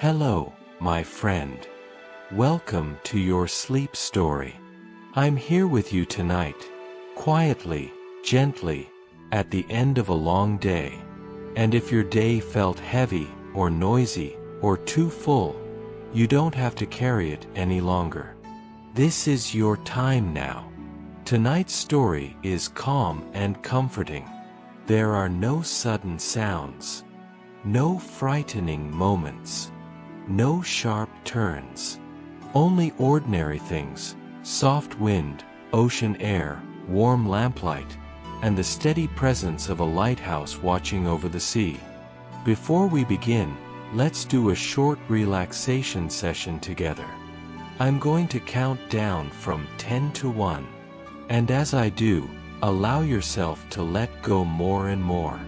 Hello, my friend. Welcome to your sleep story. I'm here with you tonight, quietly, gently, at the end of a long day. And if your day felt heavy, or noisy, or too full, you don't have to carry it any longer. This is your time now. Tonight's story is calm and comforting. There are no sudden sounds, no frightening moments, no sharp turns. Only ordinary things: soft wind, ocean air, warm lamplight, and the steady presence of a lighthouse watching over the sea. Before we begin, let's do a short relaxation session together. I'm going to count down from 10 to 1. And as I do, allow yourself to let go more and more.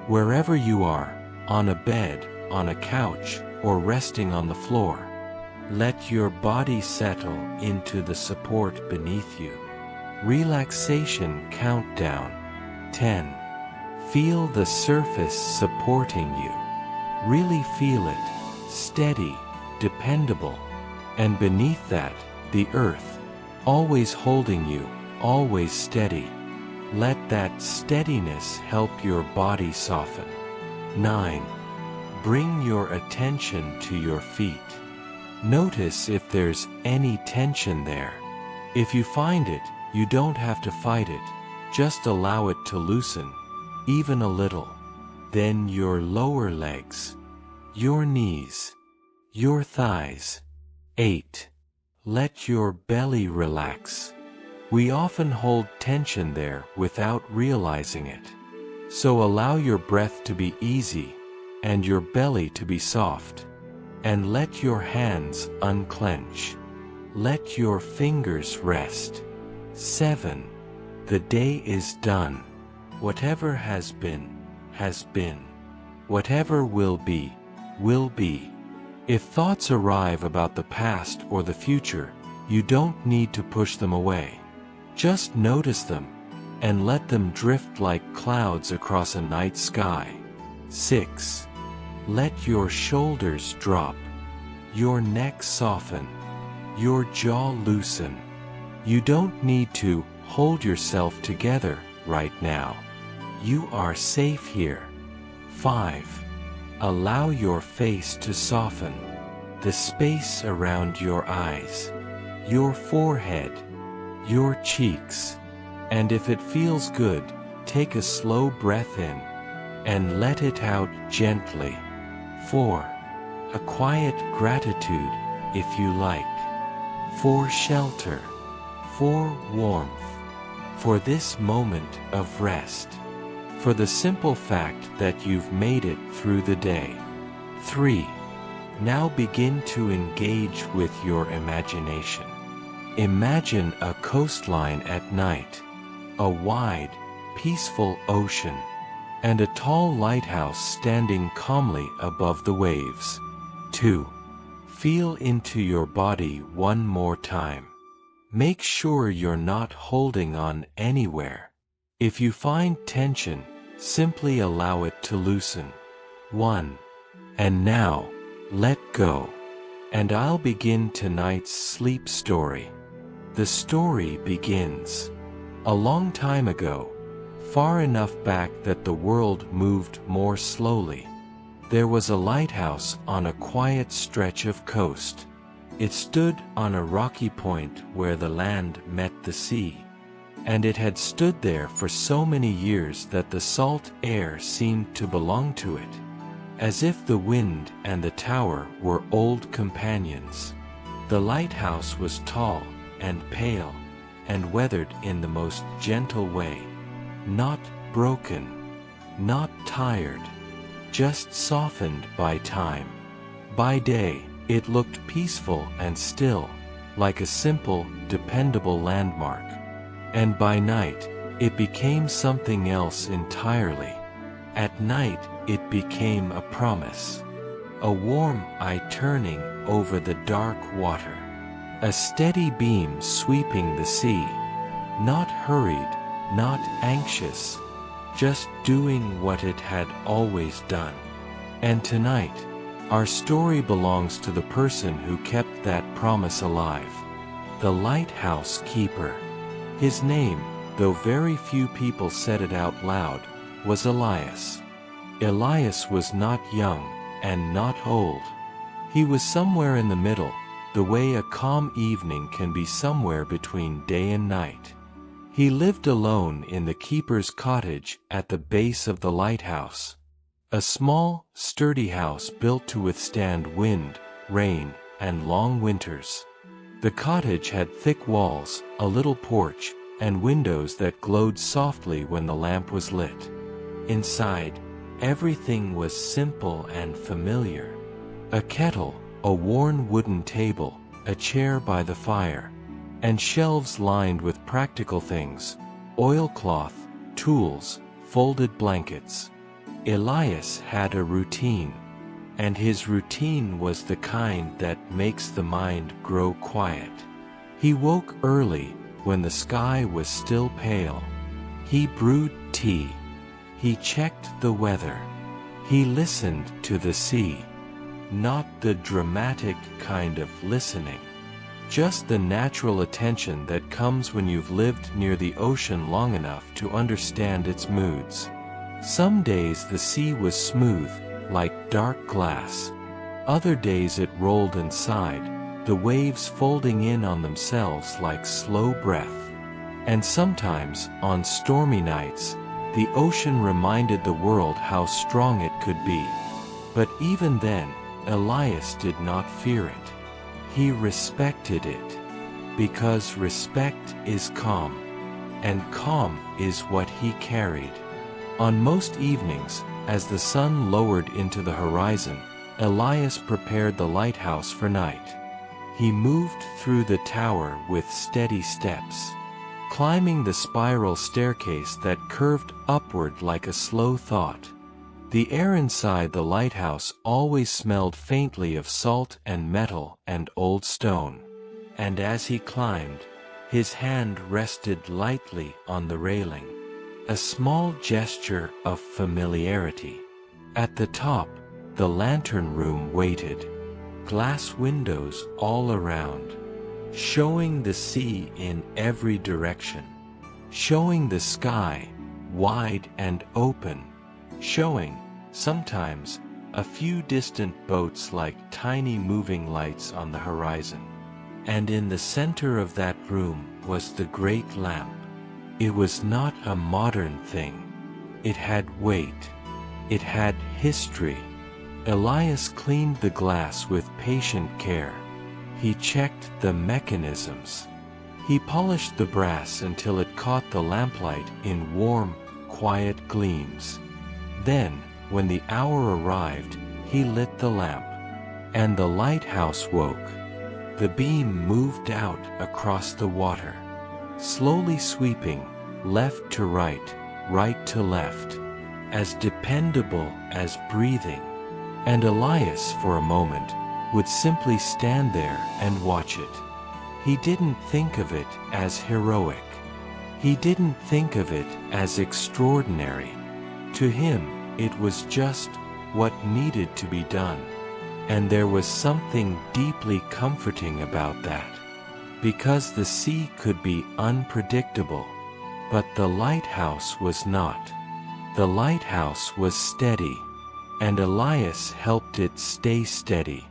Wherever you are, on a bed, on a couch, or resting on the floor, let your body settle into the support beneath you. Relaxation countdown. 10. Feel the surface supporting you. Really feel it, steady, dependable. And beneath that, the earth, always holding you, always steady. Let that steadiness help your body soften. 9. Bring your attention to your feet. Notice if there's any tension there. If you find it, you don't have to fight it. Just allow it to loosen, even a little. Then your lower legs, your knees, your thighs. 8. Let your belly relax. We often hold tension there without realizing it. So allow your breath to be easy, and your belly to be soft. And let your hands unclench. Let your fingers rest. 7. The day is done. Whatever has been, has been. Whatever will be, will be. If thoughts arrive about the past or the future, you don't need to push them away. Just notice them, and let them drift like clouds across a night sky. 6. Let your shoulders drop, your neck soften, your jaw loosen. You don't need to hold yourself together right now. You are safe here. 5. Allow your face to soften, the space around your eyes, your forehead, your cheeks. And if it feels good, take a slow breath in and let it out gently. 4. A quiet gratitude, if you like. For shelter, for warmth, for this moment of rest, for the simple fact that you've made it through the day. 3. Now begin to engage with your imagination. Imagine a coastline at night, a wide, peaceful ocean, and a tall lighthouse standing calmly above the waves. 2. Feel into your body one more time. Make sure you're not holding on anywhere. If you find tension, simply allow it to loosen. 1. And now, let go. And I'll begin tonight's sleep story. The story begins a long time ago, far enough back that the world moved more slowly. There was a lighthouse on a quiet stretch of coast. It stood on a rocky point where the land met the sea. And it had stood there for so many years that the salt air seemed to belong to it, as if the wind and the tower were old companions. The lighthouse was tall and pale, and weathered in the most gentle way. Not broken, not tired, just softened by time. By day, it looked peaceful and still, like a simple, dependable landmark. And by night, it became something else entirely. At night, it became a promise. A warm eye turning over the dark water. A steady beam sweeping the sea. Not hurried, not anxious, just doing what it had always done. And tonight, Our story belongs to the person who kept that promise alive. The lighthouse keeper. His name, though very few people said it out loud, was Elias. Elias was not young, and not old. He was somewhere in the middle, the way a calm evening can be somewhere between day and night. He lived alone in the keeper's cottage at the base of the lighthouse. A small, sturdy house built to withstand wind, rain, and long winters. The cottage had thick walls, a little porch, and windows that glowed softly when the lamp was lit. Inside, everything was simple and familiar. A kettle, a worn wooden table, a chair by the fire, and shelves lined with practical things: oilcloth, tools, folded blankets. Elias had a routine, and his routine was the kind that makes the mind grow quiet. He woke early, when the sky was still pale. He brewed tea. He checked the weather. He listened to the sea. Not the dramatic kind of listening. Just the natural attention that comes when you've lived near the ocean long enough to understand its moods. Some days the sea was smooth, like dark glass. Other days it rolled and sighed, the waves folding in on themselves like slow breath. And sometimes, on stormy nights, the ocean reminded the world how strong it could be. But even then, Elias did not fear it. He respected it. Because respect is calm. And calm is what he carried. On most evenings, as the sun lowered into the horizon, Elias prepared the lighthouse for night. He moved through the tower with steady steps, climbing the spiral staircase that curved upward like a slow thought. The air inside the lighthouse always smelled faintly of salt and metal and old stone. And as he climbed, his hand rested lightly on the railing. A small gesture of familiarity. At the top, the lantern room waited. Glass windows all around, showing the sea in every direction. Showing the sky, wide and open. Showing, sometimes, a few distant boats like tiny moving lights on the horizon. And in the center of that room was the great lamp. It was not a modern thing. It had weight. It had history. Elias cleaned the glass with patient care. He checked the mechanisms. He polished the brass until it caught the lamplight in warm, quiet gleams. Then, when the hour arrived, he lit the lamp. And the lighthouse woke. The beam moved out across the water, slowly sweeping, left to right, right to left, as dependable as breathing. And Elias, for a moment, would simply stand there and watch it. He didn't think of it as heroic. He didn't think of it as extraordinary. To him, it was just what needed to be done. And there was something deeply comforting about that. Because the sea could be unpredictable. But the lighthouse was not. The lighthouse was steady. And Elias helped it stay steady.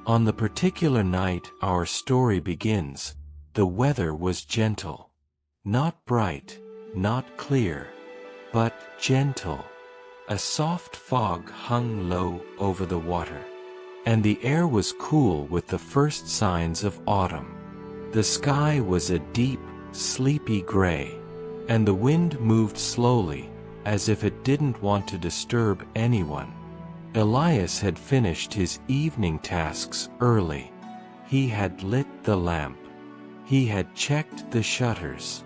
On the particular night our story begins, the weather was gentle. Not bright, not clear, but gentle. A soft fog hung low over the water. And the air was cool with the first signs of autumn. The sky was a deep, sleepy gray. And the wind moved slowly, as if it didn't want to disturb anyone. Elias had finished his evening tasks early. He had lit the lamp. He had checked the shutters.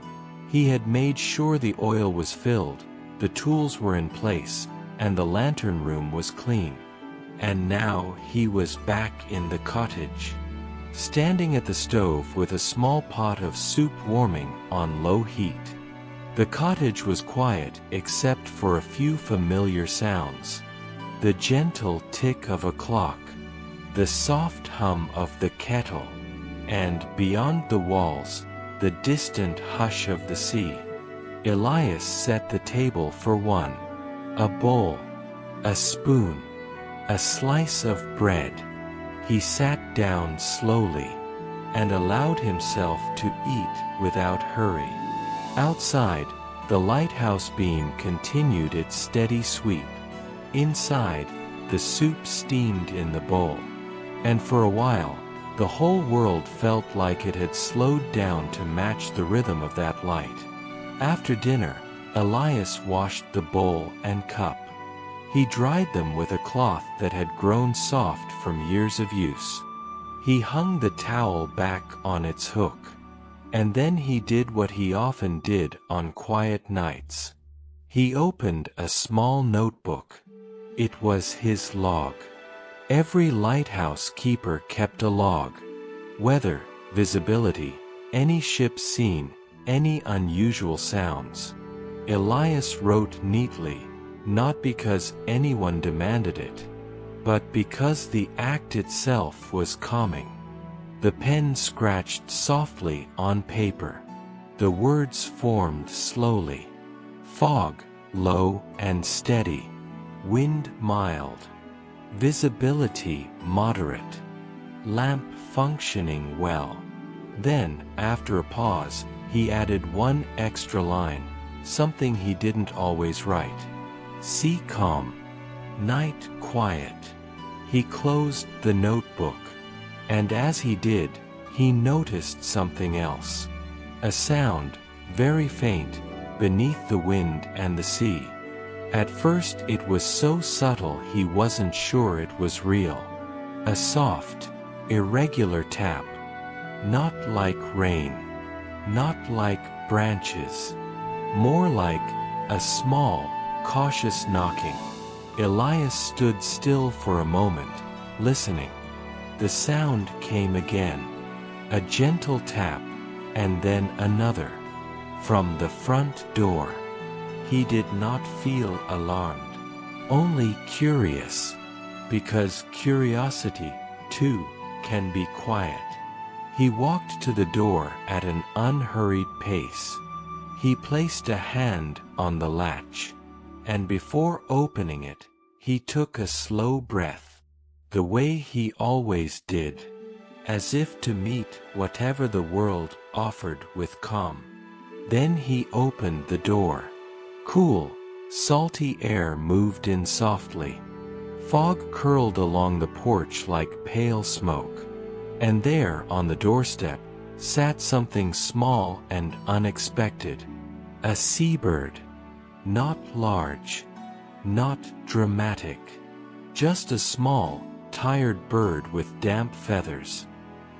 He had made sure the oil was filled, the tools were in place, and the lantern room was clean. And now he was back in the cottage, standing at the stove with a small pot of soup warming on low heat. The cottage was quiet except for a few familiar sounds. The gentle tick of a clock, the soft hum of the kettle, and, beyond the walls, the distant hush of the sea. Elias set the table for one. A bowl, a spoon, a slice of bread. He sat down slowly, and allowed himself to eat without hurry. Outside, the lighthouse beam continued its steady sweep. Inside, the soup steamed in the bowl. And for a while, the whole world felt like it had slowed down to match the rhythm of that light. After dinner, Elias washed the bowl and cup. He dried them with a cloth that had grown soft from years of use. He hung the towel back on its hook. And then he did what he often did on quiet nights. He opened a small notebook. It was his log. Every lighthouse keeper kept a log. Weather, visibility, any ship seen, any unusual sounds. Elias wrote neatly, not because anyone demanded it, but because the act itself was calming. The pen scratched softly on paper. The words formed slowly. Fog, low and steady. Wind mild. Visibility moderate. Lamp functioning well. Then, after a pause, he added one extra line, something he didn't always write. Sea calm. Night quiet. He closed the notebook. And as he did, he noticed something else. A sound, very faint, beneath the wind and the sea. At first it was so subtle he wasn't sure it was real. A soft, irregular tap. Not like rain. Not like branches. More like a small, cautious knocking. Elias stood still for a moment, listening. The sound came again. A gentle tap, and then another. From the front door. He did not feel alarmed, only curious, because curiosity, too, can be quiet. He walked to the door at an unhurried pace. He placed a hand on the latch, and before opening it, he took a slow breath, the way he always did, as if to meet whatever the world offered with calm. Then he opened the door. Cool, salty air moved in softly. Fog curled along the porch like pale smoke. And there, on the doorstep, sat something small and unexpected. A seabird. Not large. Not dramatic. Just a small, tired bird with damp feathers.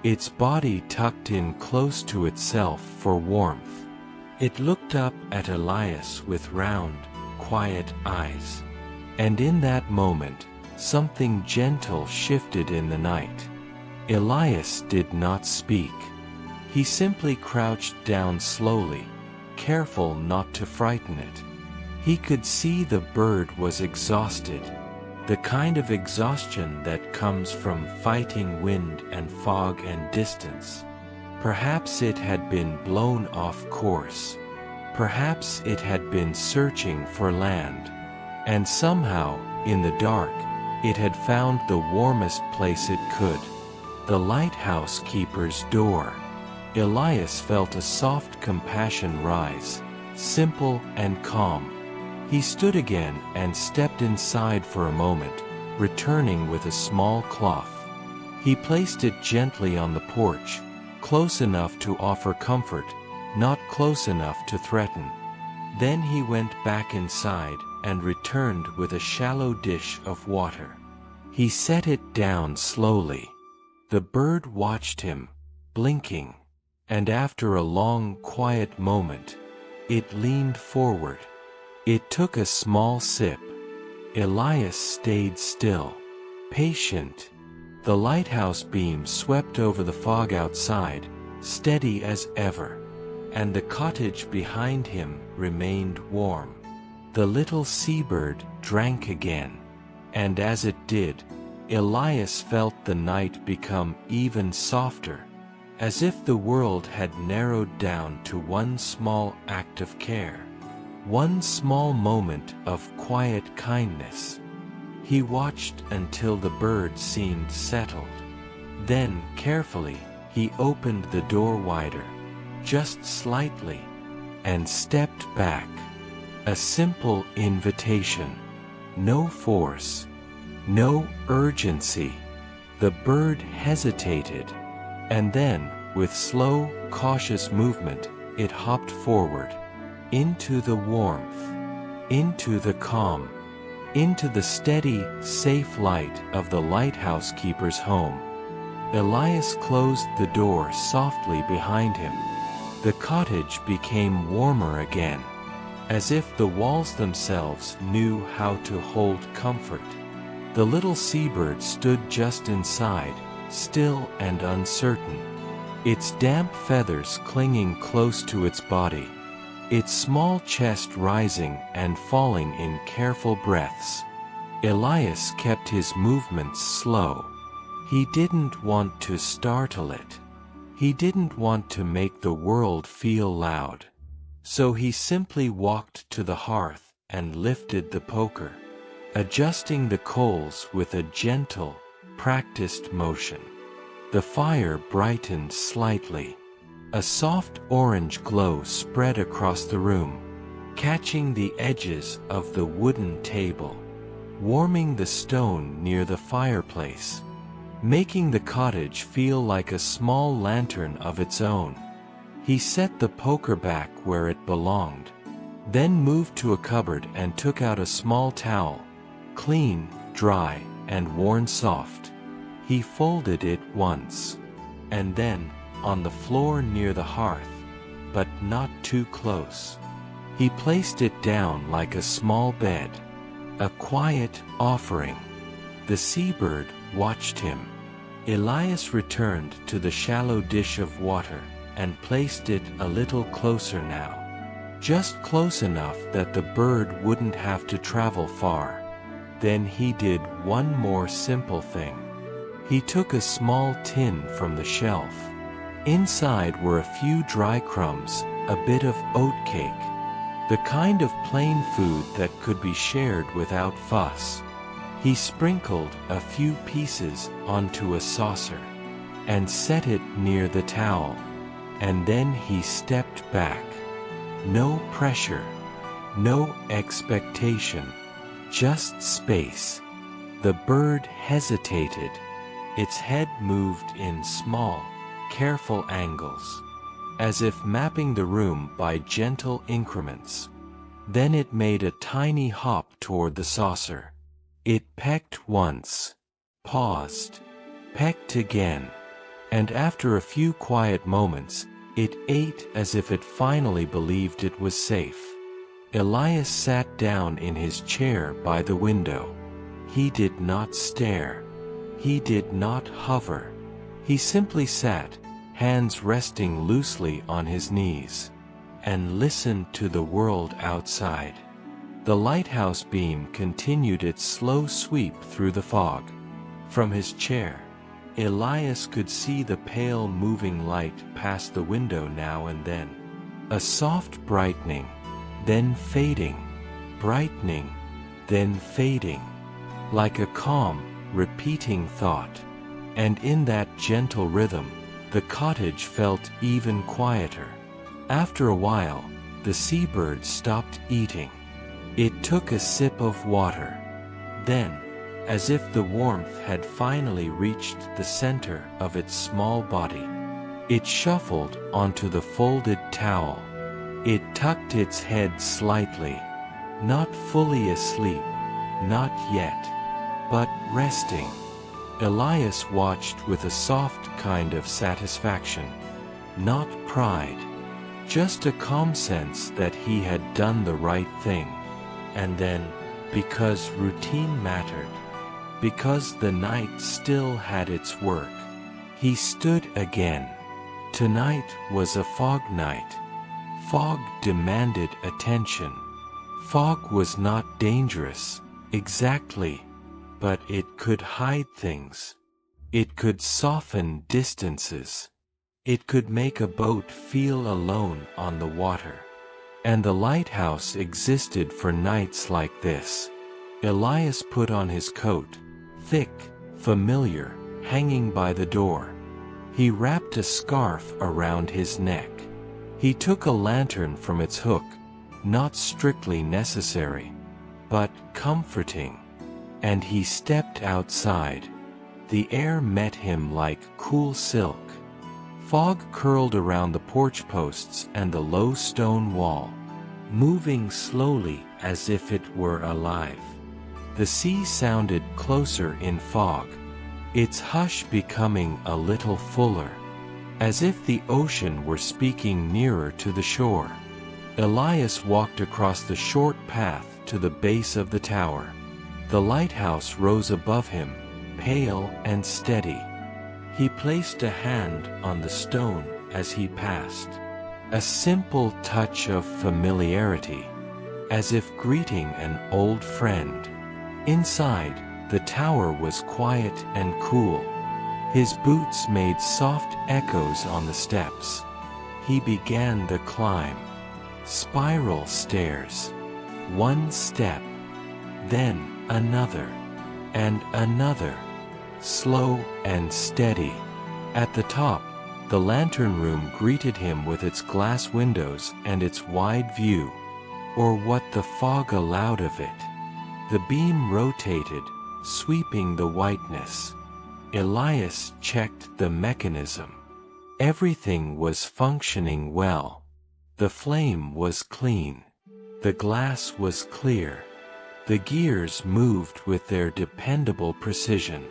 Its body tucked in close to itself for warmth. It looked up at Elias with round, quiet eyes. And in that moment, something gentle shifted in the night. Elias did not speak. He simply crouched down slowly, careful not to frighten it. He could see the bird was exhausted, the kind of exhaustion that comes from fighting wind and fog and distance. Perhaps it had been blown off course. Perhaps it had been searching for land. And somehow, in the dark, it had found the warmest place it could. The lighthouse keeper's door. Elias felt a soft compassion rise, simple and calm. He stood again and stepped inside for a moment, returning with a small cloth. He placed it gently on the porch, close enough to offer comfort, not close enough to threaten. Then he went back inside and returned with a shallow dish of water. He set it down slowly. The bird watched him, blinking, and after a long, quiet moment, it leaned forward. It took a small sip. Elias stayed still, patient. The lighthouse beam swept over the fog outside, steady as ever, and the cottage behind him remained warm. The little seabird drank again, and as it did, Elias felt the night become even softer, as if the world had narrowed down to one small act of care, one small moment of quiet kindness. He watched until the bird seemed settled. Then, carefully, he opened the door wider, just slightly, and stepped back. A simple invitation. No force. No urgency. The bird hesitated, and then, with slow, cautious movement, it hopped forward, into the warmth, into the calm, into the steady, safe light of the lighthouse keeper's home. Elias closed the door softly behind him. The cottage became warmer again, as if the walls themselves knew how to hold comfort. The little seabird stood just inside, still and uncertain, its damp feathers clinging close to its body, its small chest rising and falling in careful breaths. Elias kept his movements slow. He didn't want to startle it. He didn't want to make the world feel loud. So he simply walked to the hearth and lifted the poker, adjusting the coals with a gentle, practiced motion. The fire brightened slightly. A soft orange glow spread across the room, catching the edges of the wooden table, warming the stone near the fireplace, making the cottage feel like a small lantern of its own. He set the poker back where it belonged, then moved to a cupboard and took out a small towel, clean, dry, and worn soft. He folded it once, and then, on the floor near the hearth, but not too close. He placed it down like a small bed, a quiet offering. The seabird watched him. Elias returned to the shallow dish of water and placed it a little closer now, just close enough that the bird wouldn't have to travel far. Then he did one more simple thing. He took a small tin from the shelf. Inside were a few dry crumbs, a bit of oat cake, the kind of plain food that could be shared without fuss. He sprinkled a few pieces onto a saucer and set it near the towel, and then he stepped back. No pressure, no expectation, just space. The bird hesitated. Its head moved in small, careful angles, as if mapping the room by gentle increments. Then it made a tiny hop toward the saucer. It pecked once, paused, pecked again, and after a few quiet moments, it ate as if it finally believed it was safe. Elias sat down in his chair by the window. He did not stare. He did not hover. He simply sat, hands resting loosely on his knees, and listened to the world outside. The lighthouse beam continued its slow sweep through the fog. From his chair, Elias could see the pale moving light past the window now and then. A soft brightening, then fading, brightening, then fading, like a calm, repeating thought. And in that gentle rhythm, the cottage felt even quieter. After a while, the seabird stopped eating. It took a sip of water. Then, as if the warmth had finally reached the center of its small body, it shuffled onto the folded towel. It tucked its head slightly, not fully asleep, not yet, but resting. Elias watched with a soft kind of satisfaction, not pride, just a calm sense that he had done the right thing. And then, because routine mattered, because the night still had its work, he stood again. Tonight was a fog night. Fog demanded attention. Fog was not dangerous, exactly. but it could hide things. It could soften distances. It could make a boat feel alone on the water. And the lighthouse existed for nights like this. Elias put on his coat, thick, familiar, hanging by the door. He wrapped a scarf around his neck. He took a lantern from its hook, not strictly necessary, but comforting. And he stepped outside. The air met him like cool silk. Fog curled around the porch posts and the low stone wall, moving slowly as if it were alive. The sea sounded closer in fog, its hush becoming a little fuller, as if the ocean were speaking nearer to the shore. Elias walked across the short path to the base of the tower. The lighthouse rose above him, pale and steady. He placed a hand on the stone as he passed, a simple touch of familiarity, as if greeting an old friend. Inside, the tower was quiet and cool. His boots made soft echoes on the steps. He began the climb. Spiral stairs. One step, then another, and another. Slow and steady. At the top, the lantern room greeted him with its glass windows and its wide view, or what the fog allowed of it. The beam rotated, sweeping the whiteness. Elias checked the mechanism. Everything was functioning well. The flame was clean. The glass was clear. The gears moved with their dependable precision.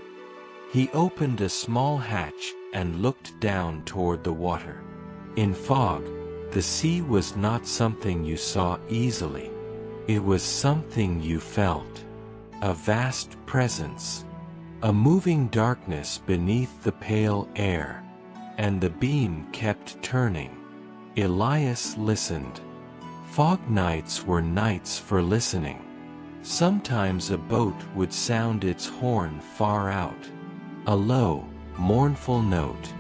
He opened a small hatch and looked down toward the water. In fog, the sea was not something you saw easily. It was something you felt. A vast presence. A moving darkness beneath the pale air. And the beam kept turning. Elias listened. Fog nights were nights for listening. Sometimes a boat would sound its horn far out. A low, mournful note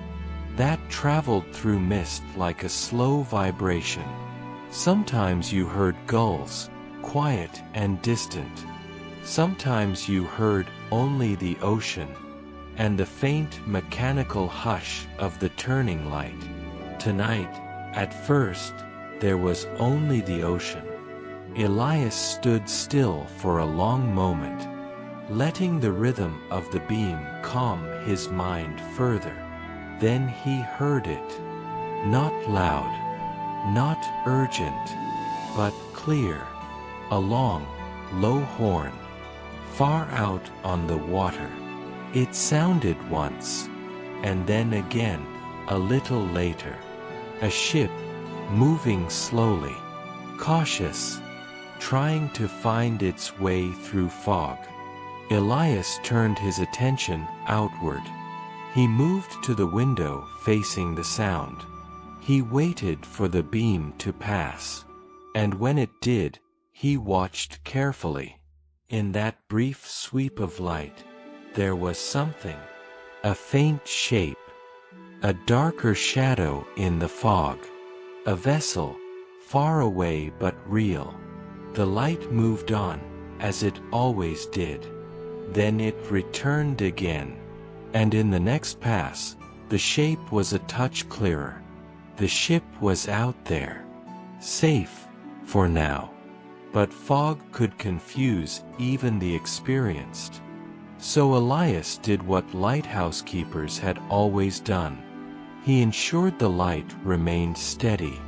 that traveled through mist like a slow vibration. Sometimes you heard gulls, quiet and distant. Sometimes you heard only the ocean, and the faint mechanical hush of the turning light. Tonight, at first, there was only the ocean. Elias stood still for a long moment, letting the rhythm of the beam calm his mind further. Then he heard it. Not loud, not urgent, but clear. A long, low horn, far out on the water. It sounded once, and then again, a little later. A ship, moving slowly, cautious, trying to find its way through fog. Elias turned his attention outward. He moved to the window facing the sound. He waited for the beam to pass. And when it did, he watched carefully. In that brief sweep of light, there was something. A faint shape. A darker shadow in the fog. A vessel, far away but real. The light moved on, as it always did. Then it returned again. And in the next pass, the shape was a touch clearer. The ship was out there. Safe, for now. But fog could confuse even the experienced. So Elias did what lighthouse keepers had always done. He ensured the light remained steady.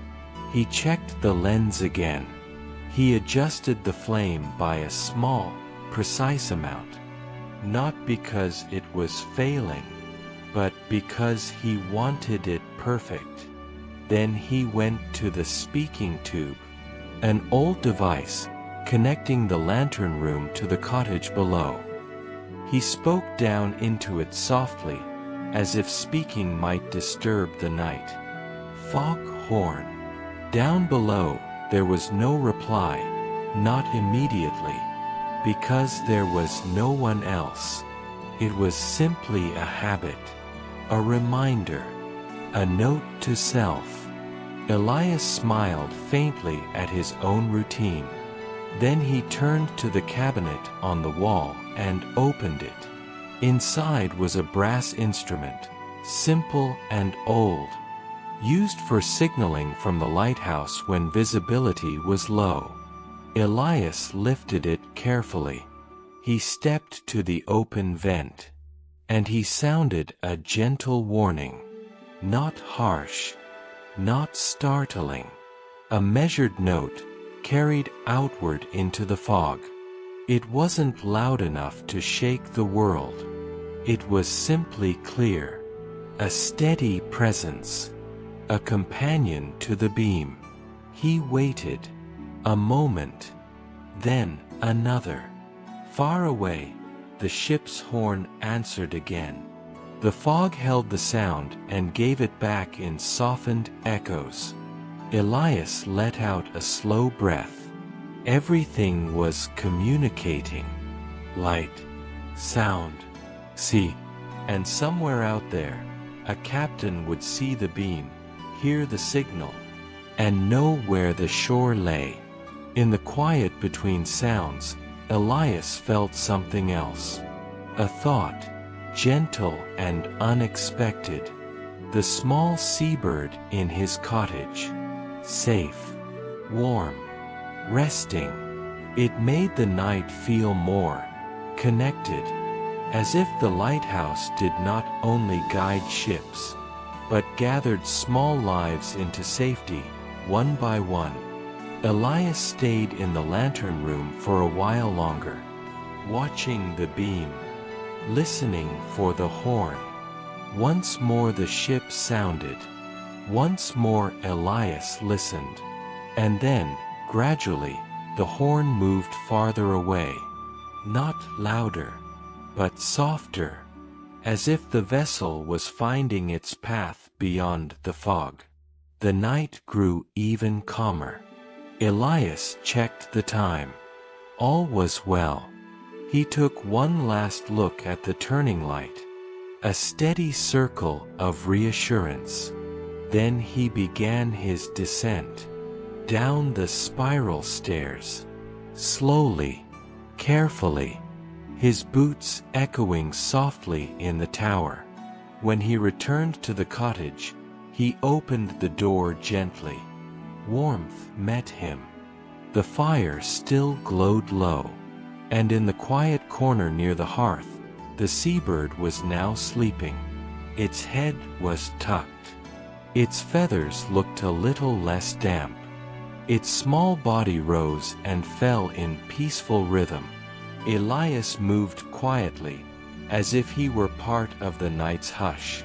He checked the lens again. He adjusted the flame by a small, precise amount. Not because it was failing, but because he wanted it perfect. Then he went to the speaking tube, an old device connecting the lantern room to the cottage below. He spoke down into it softly, as if speaking might disturb the night. Fog horn. Down below, there was no reply, not immediately. because there was no one else. It was simply a habit, a reminder, a note to self. Elias smiled faintly at his own routine. Then he turned to the cabinet on the wall and opened it. Inside was a brass instrument, simple and old, used for signaling from the lighthouse when visibility was low. Elias lifted it carefully. He stepped to the open vent, and he sounded a gentle warning. Not harsh, not startling. A measured note, carried outward into the fog. It wasn't loud enough to shake the world. It was simply clear. A steady presence. A companion to the beam. He waited. A moment. Then another. Far away, the ship's horn answered again. The fog held the sound and gave it back in softened echoes. Elias let out a slow breath. Everything was communicating. Light, sound, sea, and somewhere out there, a captain would see the beam, hear the signal, and know where the shore lay. In the quiet between sounds, Elias felt something else. A thought, gentle and unexpected. The small seabird in his cottage. Safe, warm, resting. It made the night feel more connected, as if the lighthouse did not only guide ships, but gathered small lives into safety, one by one. Elias stayed in the lantern room for a while longer, watching the beam, listening for the horn. Once more the ship sounded. Once more Elias listened. And then, gradually, the horn moved farther away. Not louder, but softer, as if the vessel was finding its path beyond the fog. The night grew even calmer. Elias checked the time. All was well. He took one last look at the turning light. A steady circle of reassurance. Then he began his descent. Down the spiral stairs. Slowly, carefully, his boots echoing softly in the tower. When he returned to the cottage, he opened the door gently. Warmth met him. The fire still glowed low, and in the quiet corner near the hearth, the seabird was now sleeping. Its head was tucked. Its feathers looked a little less damp. Its small body rose and fell in peaceful rhythm. Elias moved quietly, as if he were part of the night's hush.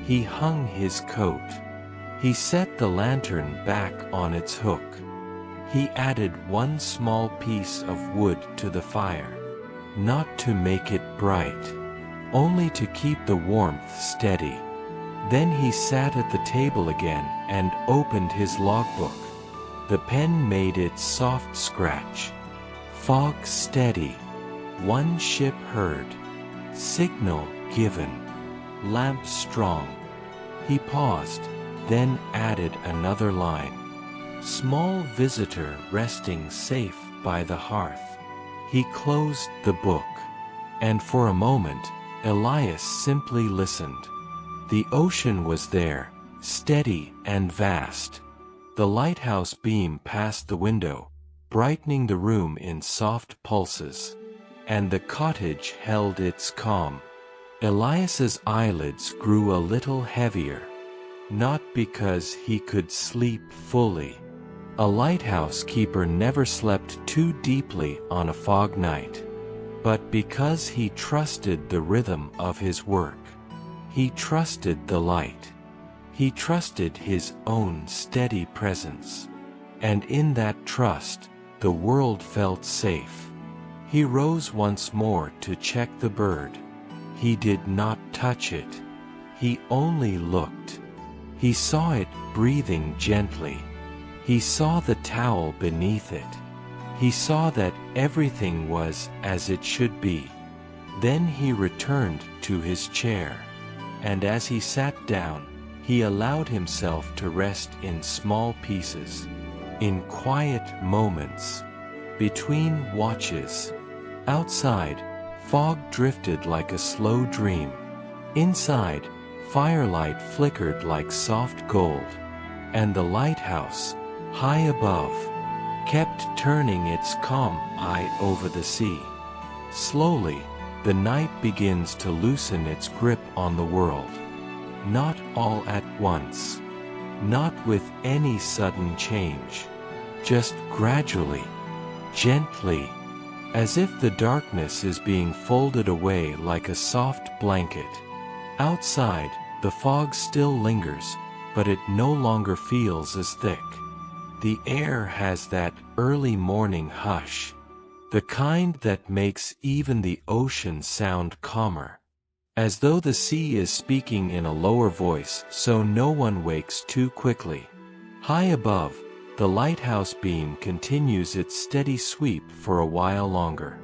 He hung his coat. He set the lantern back on its hook. He added one small piece of wood to the fire, not to make it bright, only to keep the warmth steady. Then he sat at the table again and opened his logbook. The pen made its soft scratch. Fog steady. One ship heard. Signal given. Lamp strong. He paused, then added another line. Small visitor resting safe by the hearth. He closed the book, and for a moment, Elias simply listened. The ocean was there, steady and vast. The lighthouse beam passed the window, brightening the room in soft pulses. And the cottage held its calm. Elias's eyelids grew a little heavier. Not because he could sleep fully. A lighthouse keeper never slept too deeply on a fog night. But because he trusted the rhythm of his work. He trusted the light. He trusted his own steady presence. And in that trust, the world felt safe. He rose once more to check the bird. He did not touch it. He only looked. He saw it breathing gently. He saw the towel beneath it. He saw that everything was as it should be. Then he returned to his chair, and as he sat down, he allowed himself to rest in small pieces, in quiet moments, between watches. Outside, fog drifted like a slow dream. Inside, firelight flickered like soft gold, and the lighthouse, high above, kept turning its calm eye over the sea. Slowly, the night begins to loosen its grip on the world. Not all at once. Not with any sudden change. Just gradually, gently, as if the darkness is being folded away like a soft blanket. Outside, the fog still lingers, but it no longer feels as thick. The air has that early morning hush, the kind that makes even the ocean sound calmer, as though the sea is speaking in a lower voice so no one wakes too quickly. High above, the lighthouse beam continues its steady sweep for a while longer.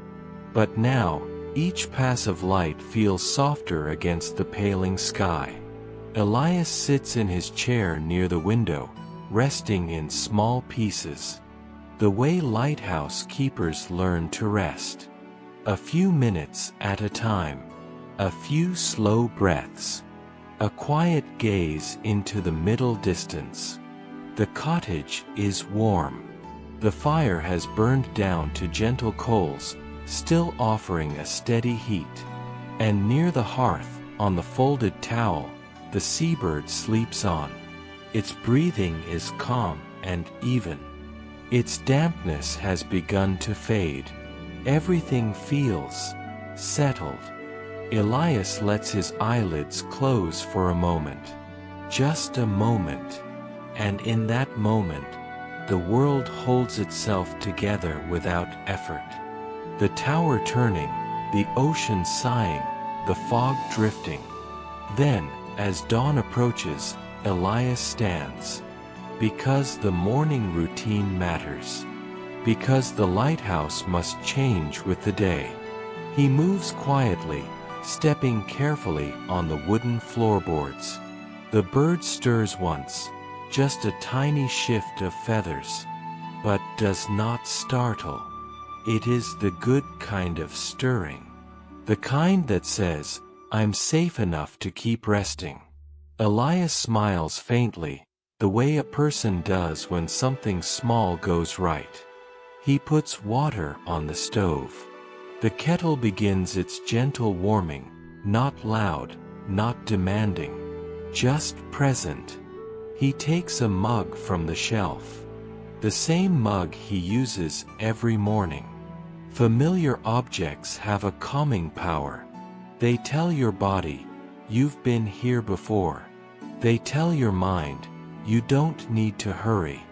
But now, each pass of light feels softer against the paling sky. Elias sits in his chair near the window, resting in small pieces. The way lighthouse keepers learn to rest. A few minutes at a time. A few slow breaths. A quiet gaze into the middle distance. The cottage is warm. The fire has burned down to gentle coals, still offering a steady heat. And near the hearth, on the folded towel, the seabird sleeps on. Its breathing is calm and even. Its dampness has begun to fade. Everything feels settled. Elias lets his eyelids close for a moment. Just a moment. And in that moment, the world holds itself together without effort. The tower turning, the ocean sighing, the fog drifting. Then, as dawn approaches, Elias stands. Because the morning routine matters. Because the lighthouse must change with the day. He moves quietly, stepping carefully on the wooden floorboards. The bird stirs once, just a tiny shift of feathers, but does not startle. It is the good kind of stirring. The kind that says, I'm safe enough to keep resting. Elias smiles faintly, the way a person does when something small goes right. He puts water on the stove. The kettle begins its gentle warming, not loud, not demanding, just present. He takes a mug from the shelf. The same mug he uses every morning. Familiar objects have a calming power. They tell your body, you've been here before. They tell your mind, you don't need to hurry.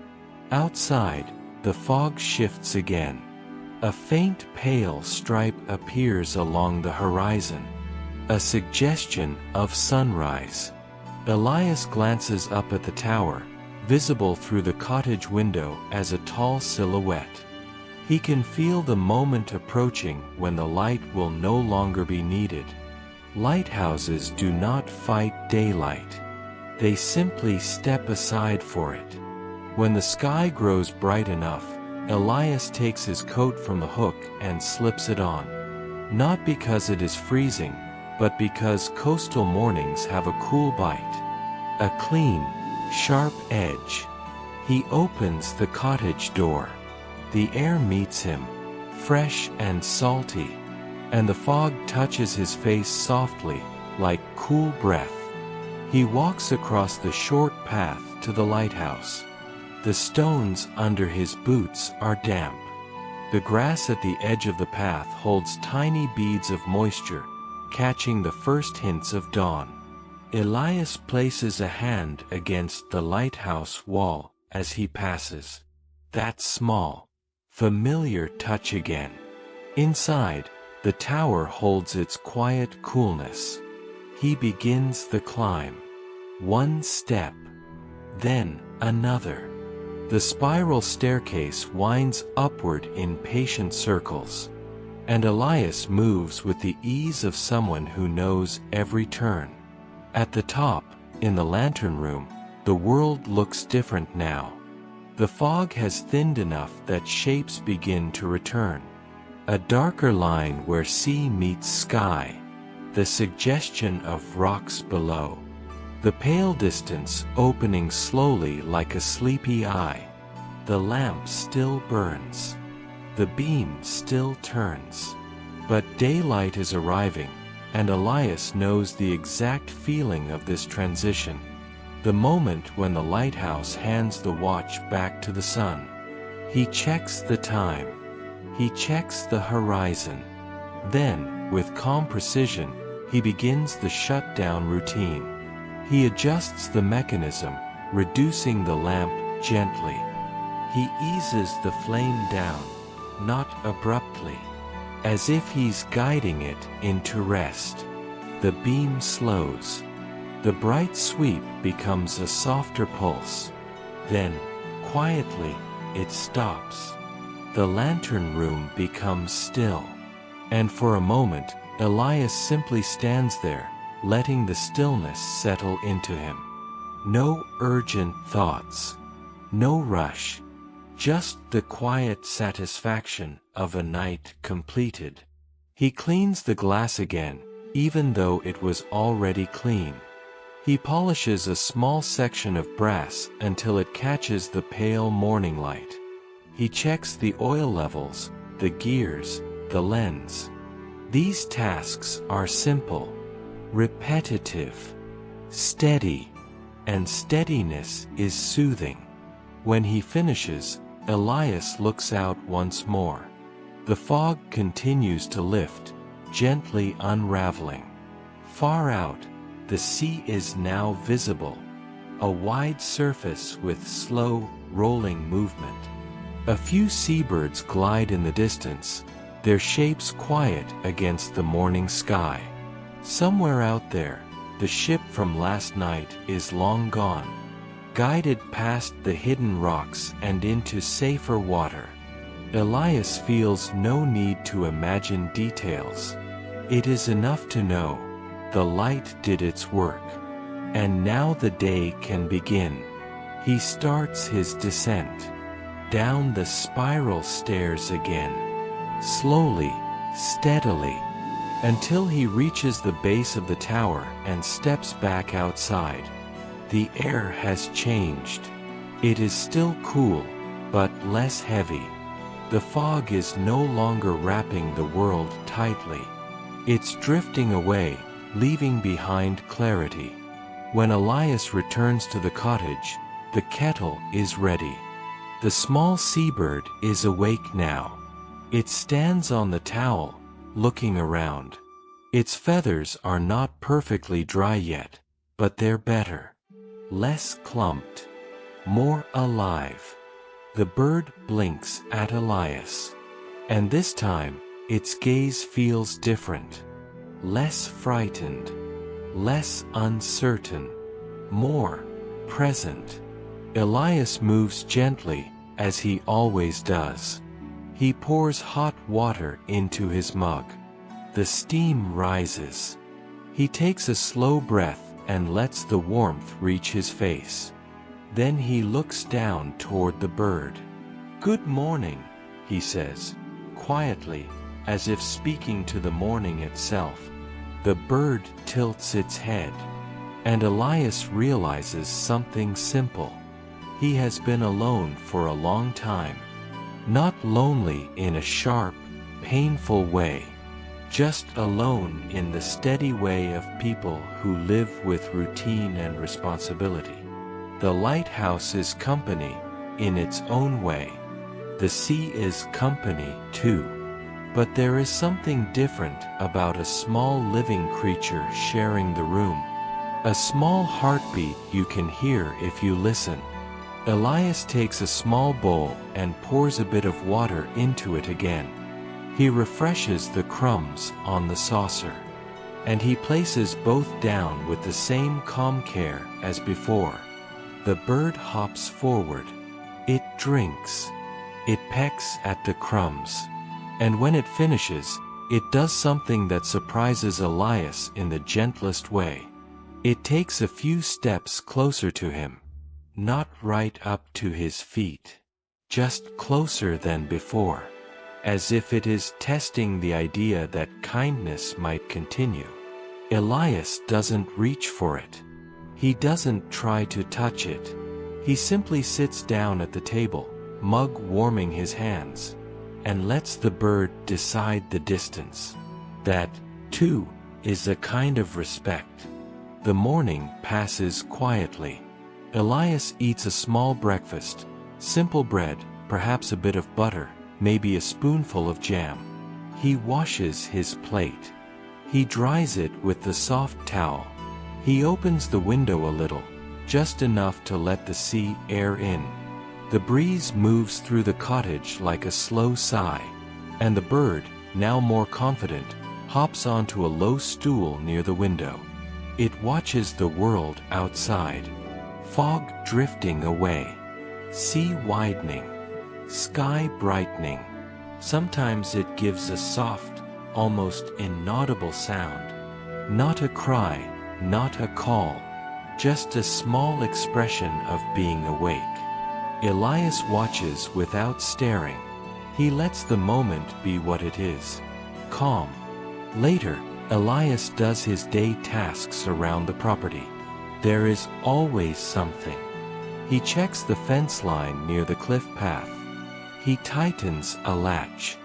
Outside, the fog shifts again. A faint pale stripe appears along the horizon. A suggestion of sunrise. Elias glances up at the tower, visible through the cottage window as a tall silhouette. He can feel the moment approaching when the light will no longer be needed. Lighthouses do not fight daylight. They simply step aside for it. When the sky grows bright enough, Elias takes his coat from the hook and slips it on. Not because it is freezing, but because coastal mornings have a cool bite. A clean, sharp edge. He opens the cottage door. The air meets him, fresh and salty, and the fog touches his face softly, like cool breath. He walks across the short path to the lighthouse. The stones under his boots are damp. The grass at the edge of the path holds tiny beads of moisture, catching the first hints of dawn. Elias places a hand against the lighthouse wall as he passes. That small, familiar touch again. Inside, the tower holds its quiet coolness. He begins the climb. One step, then another. The spiral staircase winds upward in patient circles, and Elias moves with the ease of someone who knows every turn. At the top, in the lantern room, the world looks different now. The fog has thinned enough that shapes begin to return. A darker line where sea meets sky, the suggestion of rocks below. The pale distance opening slowly like a sleepy eye. The lamp still burns. The beam still turns. But daylight is arriving, and Elias knows the exact feeling of this transition. The moment when the lighthouse hands the watch back to the sun. He checks the time. He checks the horizon. Then, with calm precision, he begins the shutdown routine. He adjusts the mechanism, reducing the lamp gently. He eases the flame down, not abruptly, as if he's guiding it into rest. The beam slows. The bright sweep becomes a softer pulse. Then, quietly, it stops. The lantern room becomes still. And for a moment, Elias simply stands there, letting the stillness settle into him. No urgent thoughts. No rush. Just the quiet satisfaction of a night completed. He cleans the glass again, even though it was already clean. He polishes a small section of brass until it catches the pale morning light. He checks the oil levels, the gears, the lens. These tasks are simple, repetitive, steady, and steadiness is soothing. When he finishes, Elias looks out once more. The fog continues to lift, gently unraveling. Far out, the sea is now visible, a wide surface with slow, rolling movement. A few seabirds glide in the distance, their shapes quiet against the morning sky. Somewhere out there, the ship from last night is long gone, guided past the hidden rocks and into safer water. Elias feels no need to imagine details. It is enough to know the light did its work, and now the day can begin. He starts his descent down the spiral stairs again, slowly, steadily, until he reaches the base of the tower and steps back outside. The air has changed. It is still cool, but less heavy. The fog is no longer wrapping the world tightly. It's drifting away, leaving behind clarity. When Elias returns to the cottage, the kettle is ready. The small seabird is awake now. It stands on the towel, looking around. Its feathers are not perfectly dry yet, but they're better. Less clumped. More alive. The bird blinks at Elias. And this time, its gaze feels different. Less frightened. Less uncertain. More present. Elias moves gently, as he always does. He pours hot water into his mug. The steam rises. He takes a slow breath and lets the warmth reach his face. Then he looks down toward the bird. "Good morning," he says, quietly, as if speaking to the morning itself. The bird tilts its head, and Elias realizes something simple. He has been alone for a long time. Not lonely in a sharp, painful way. Just alone in the steady way of people who live with routine and responsibility. The lighthouse is company, in its own way. The sea is company, too. But there is something different about a small living creature sharing the room. A small heartbeat you can hear if you listen. Elias takes a small bowl and pours a bit of water into it again. He refreshes the crumbs on the saucer. And he places both down with the same calm care as before. The bird hops forward. It drinks. It pecks at the crumbs. And when it finishes, it does something that surprises Elias in the gentlest way. It takes a few steps closer to him. Not right up to his feet. Just closer than before. As if it is testing the idea that kindness might continue. Elias doesn't reach for it. He doesn't try to touch it. He simply sits down at the table, mug warming his hands, and lets the bird decide the distance. That, too, is a kind of respect. The morning passes quietly. Elias eats a small breakfast, simple bread, perhaps a bit of butter, maybe a spoonful of jam. He washes his plate. He dries it with the soft towel. He opens the window a little, just enough to let the sea air in. The breeze moves through the cottage like a slow sigh, and the bird, now more confident, hops onto a low stool near the window. It watches the world outside. Fog drifting away. Sea widening. Sky brightening. Sometimes it gives a soft, almost inaudible sound. Not a cry, not a call. Just a small expression of being awake. Elias watches without staring. He lets the moment be what it is. Calm. Later, Elias does his day tasks around the property. There is always something. He checks the fence line near the cliff path. He tightens a latch.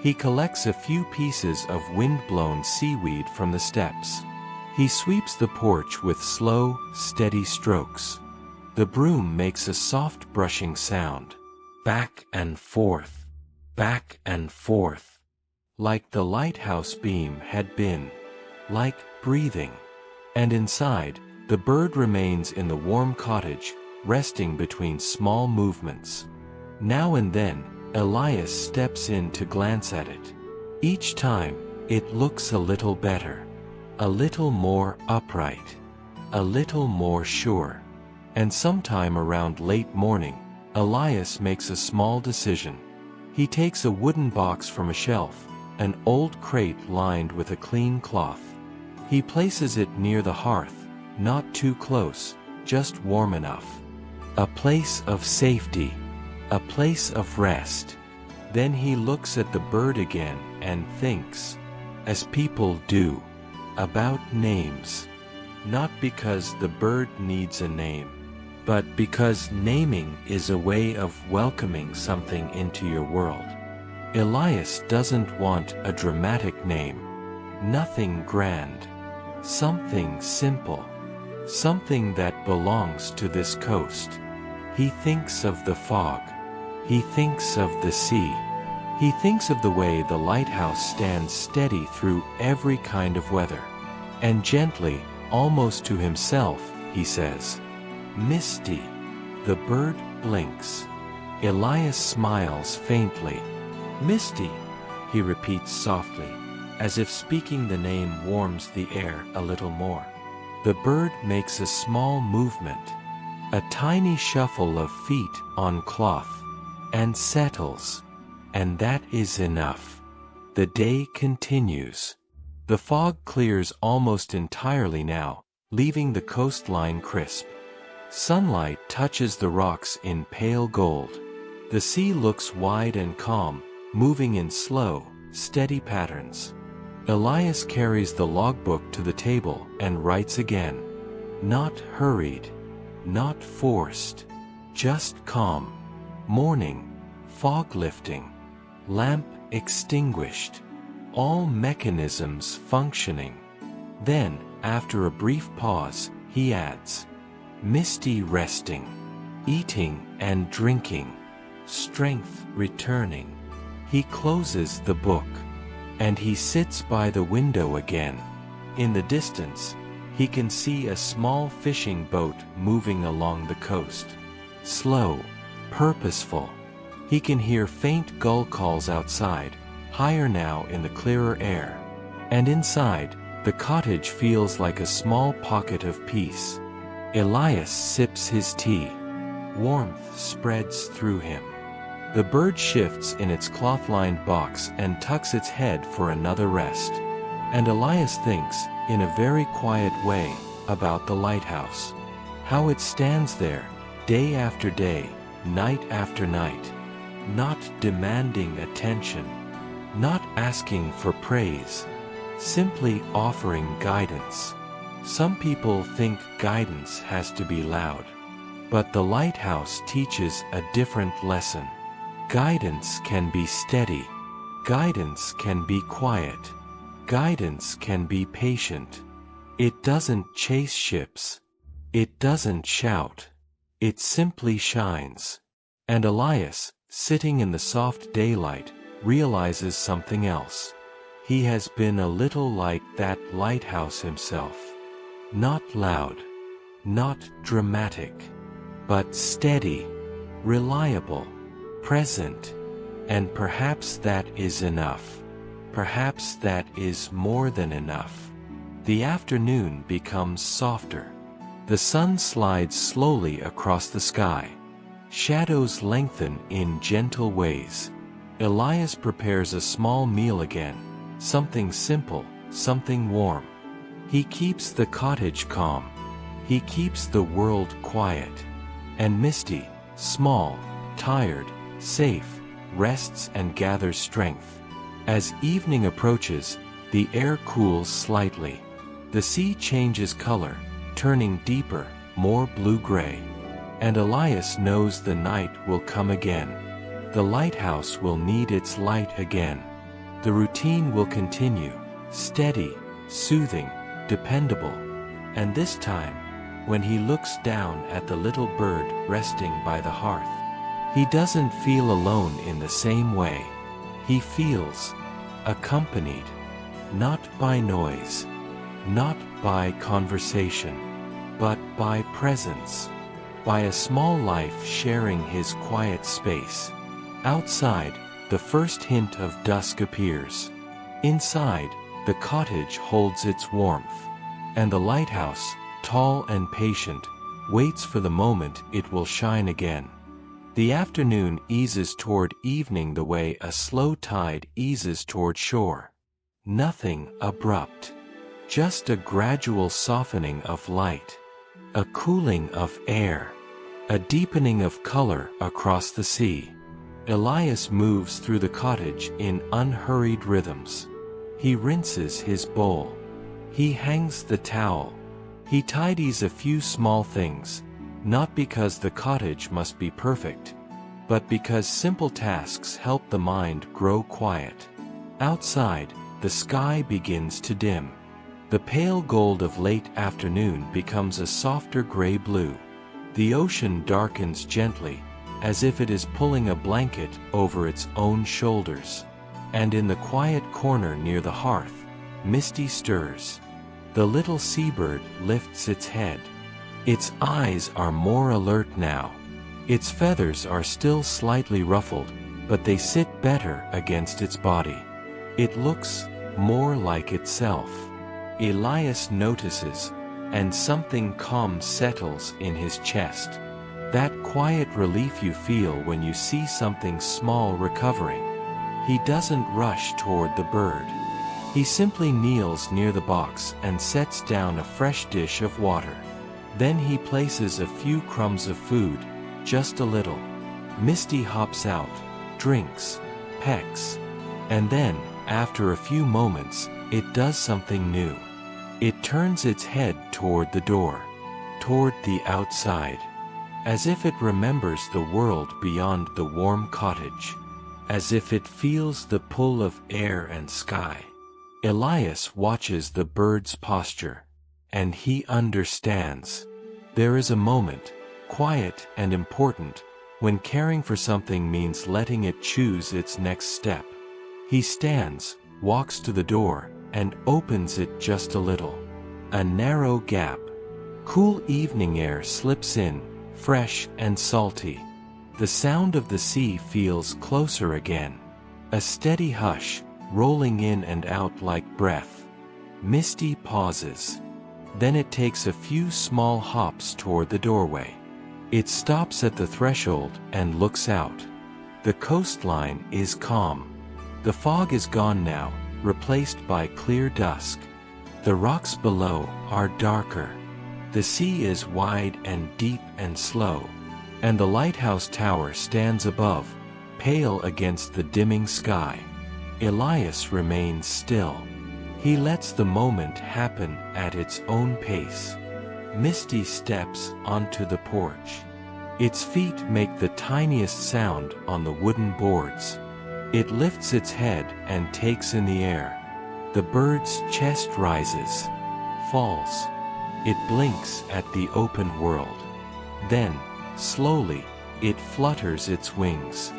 He collects a few pieces of wind-blown seaweed from the steps. He sweeps the porch with slow, steady strokes. The broom makes a soft brushing sound. Back and forth. Back and forth. Like the lighthouse beam had been. Like breathing. And inside, the bird remains in the warm cottage, resting between small movements. Now and then, Elias steps in to glance at it. Each time, it looks a little better. A little more upright. A little more sure. And sometime around late morning, Elias makes a small decision. He takes a wooden box from a shelf, an old crate lined with a clean cloth. He places it near the hearth, not too close, just warm enough. A place of safety. A place of rest. Then he looks at the bird again and thinks, as people do, about names. Not because the bird needs a name, but because naming is a way of welcoming something into your world. Elias doesn't want a dramatic name. Nothing grand. Something simple. Something that belongs to this coast. He thinks of the fog. He thinks of the sea. He thinks of the way the lighthouse stands steady through every kind of weather. And gently, almost to himself, he says, "Misty." The bird blinks. Elias smiles faintly. "Misty," he repeats softly, as if speaking the name warms the air a little more. The bird makes a small movement, a tiny shuffle of feet on cloth, and settles. And that is enough. The day continues. The fog clears almost entirely now, leaving the coastline crisp. Sunlight touches the rocks in pale gold. The sea looks wide and calm, moving in slow, steady patterns. Elias carries the logbook to the table and writes again. Not hurried. Not forced. Just calm. Morning. Fog lifting. Lamp extinguished. All mechanisms functioning. Then, after a brief pause, he adds, "Misty resting. Eating and drinking. Strength returning." He closes the book. And he sits by the window again. In the distance, he can see a small fishing boat moving along the coast. Slow, purposeful. He can hear faint gull calls outside, higher now in the clearer air. And inside, the cottage feels like a small pocket of peace. Elias sips his tea. Warmth spreads through him. The bird shifts in its cloth-lined box and tucks its head for another rest. And Elias thinks, in a very quiet way, about the lighthouse. How it stands there, day after day, night after night. Not demanding attention. Not asking for praise. Simply offering guidance. Some people think guidance has to be loud. But the lighthouse teaches a different lesson. Guidance can be steady. Guidance can be quiet. Guidance can be patient. It doesn't chase ships. It doesn't shout. It simply shines. And Elias, sitting in the soft daylight, realizes something else. He has been a little like that lighthouse himself. Not loud. Not dramatic. But steady. Reliable. Present. And perhaps that is enough. Perhaps that is more than enough. The afternoon becomes softer. The sun slides slowly across the sky. Shadows lengthen in gentle ways. Elias prepares a small meal again, something simple, something warm. He keeps the cottage calm. He keeps the world quiet. And Misty, small, tired, safe, rests and gathers strength. As evening approaches, the air cools slightly. The sea changes color, turning deeper, more blue-gray. And Elias knows the night will come again. The lighthouse will need its light again. The routine will continue, steady, soothing, dependable. And this time, when he looks down at the little bird resting by the hearth, he doesn't feel alone in the same way. He feels accompanied, not by noise, not by conversation, but by presence, by a small life sharing his quiet space. Outside, the first hint of dusk appears. Inside, the cottage holds its warmth, and the lighthouse, tall and patient, waits for the moment it will shine again. The afternoon eases toward evening the way a slow tide eases toward shore. Nothing abrupt. Just a gradual softening of light. A cooling of air. A deepening of color across the sea. Elias moves through the cottage in unhurried rhythms. He rinses his bowl. He hangs the towel. He tidies a few small things, not because the cottage must be perfect, but because simple tasks help the mind grow quiet. Outside, the sky begins to dim. The pale gold of late afternoon becomes a softer gray blue. The ocean darkens gently, as if it is pulling a blanket over its own shoulders. And in the quiet corner near the hearth, Misty stirs. The little seabird lifts its head. Its eyes are more alert now. Its feathers are still slightly ruffled, but they sit better against its body. It looks more like itself. Elias notices, and something calm settles in his chest. That quiet relief you feel when you see something small recovering. He doesn't rush toward the bird. He simply kneels near the box and sets down a fresh dish of water. Then he places a few crumbs of food, just a little. Misty hops out, drinks, pecks. And then, after a few moments, it does something new. It turns its head toward the door, toward the outside, as if it remembers the world beyond the warm cottage, as if it feels the pull of air and sky. Elias watches the bird's posture, and he understands. There is a moment, quiet and important, when caring for something means letting it choose its next step. He stands, walks to the door, and opens it just a little. A narrow gap. Cool evening air slips in, fresh and salty. The sound of the sea feels closer again. A steady hush, rolling in and out like breath. Misty pauses. Then it takes a few small hops toward the doorway. It stops at the threshold and looks out. The coastline is calm. The fog is gone now, replaced by clear dusk. The rocks below are darker. The sea is wide and deep and slow, and the lighthouse tower stands above, pale against the dimming sky. Elias remains still. He lets the moment happen at its own pace. Misty steps onto the porch. Its feet make the tiniest sound on the wooden boards. It lifts its head and takes in the air. The bird's chest rises, falls. It blinks at the open world. Then, slowly, it flutters its wings.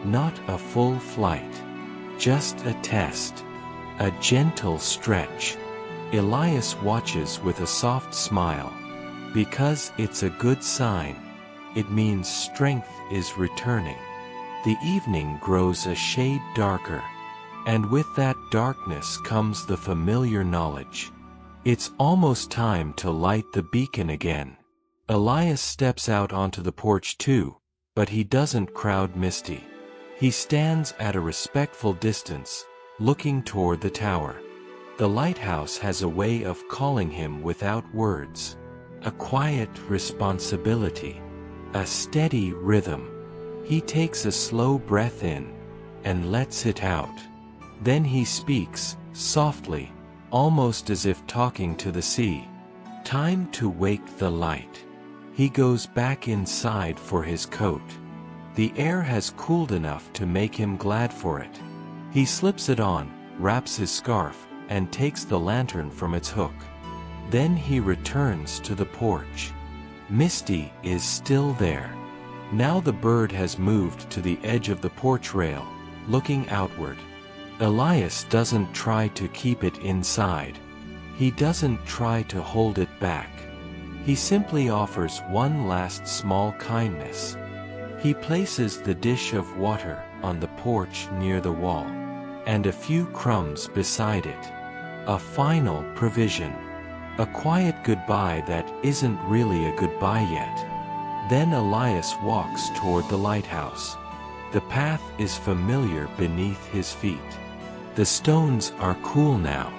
Not a full flight, just a test, a gentle stretch. Elias watches with a soft smile. Because it's a good sign. It means strength is returning. The evening grows a shade darker, and with that darkness comes the familiar knowledge. It's almost time to light the beacon again. Elias steps out onto the porch too, but he doesn't crowd Misty. He stands at a respectful distance, looking toward the tower. The lighthouse has a way of calling him without words. A quiet responsibility. A steady rhythm. He takes a slow breath in, and lets it out. Then he speaks, softly, almost as if talking to the sea. Time to wake the light. He goes back inside for his coat. The air has cooled enough to make him glad for it. He slips it on, wraps his scarf, and takes the lantern from its hook. Then he returns to the porch. Misty is still there. Now the bird has moved to the edge of the porch rail, looking outward. Elias doesn't try to keep it inside. He doesn't try to hold it back. He simply offers one last small kindness. He places the dish of water on the porch near the wall, and a few crumbs beside it. A final provision. A quiet goodbye that isn't really a goodbye yet. Then Elias walks toward the lighthouse. The path is familiar beneath his feet. The stones are cool now.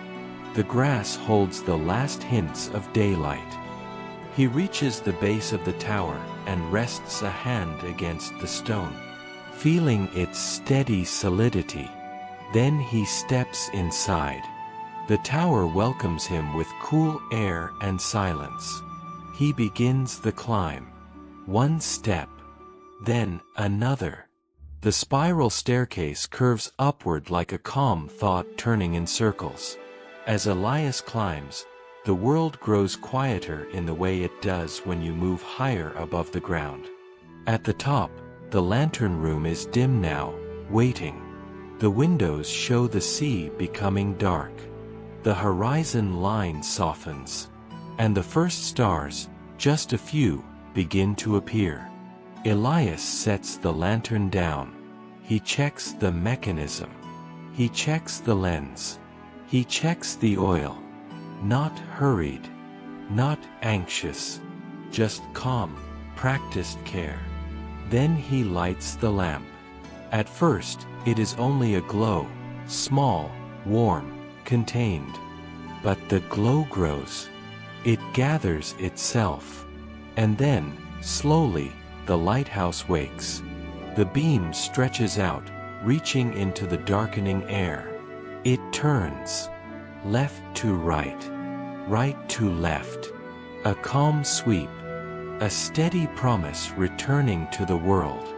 The grass holds the last hints of daylight. He reaches the base of the tower and rests a hand against the stone, feeling its steady solidity. Then he steps inside. The tower welcomes him with cool air and silence. He begins the climb. One step, then another. The spiral staircase curves upward like a calm thought turning in circles. As Elias climbs, the world grows quieter in the way it does when you move higher above the ground. At the top, the lantern room is dim now, waiting. The windows show the sea becoming dark. The horizon line softens, and the first stars, just a few, begin to appear. Elias sets the lantern down. He checks the mechanism. He checks the lens. He checks the oil. Not hurried, not anxious, just calm, practiced care. Then he lights the lamp. At first, it is only a glow, small, warm, contained. But the glow grows. It gathers itself. And then, slowly, the lighthouse wakes. The beam stretches out, reaching into the darkening air. It turns. Left to right. Right to left. A calm sweep. A steady promise returning to the world.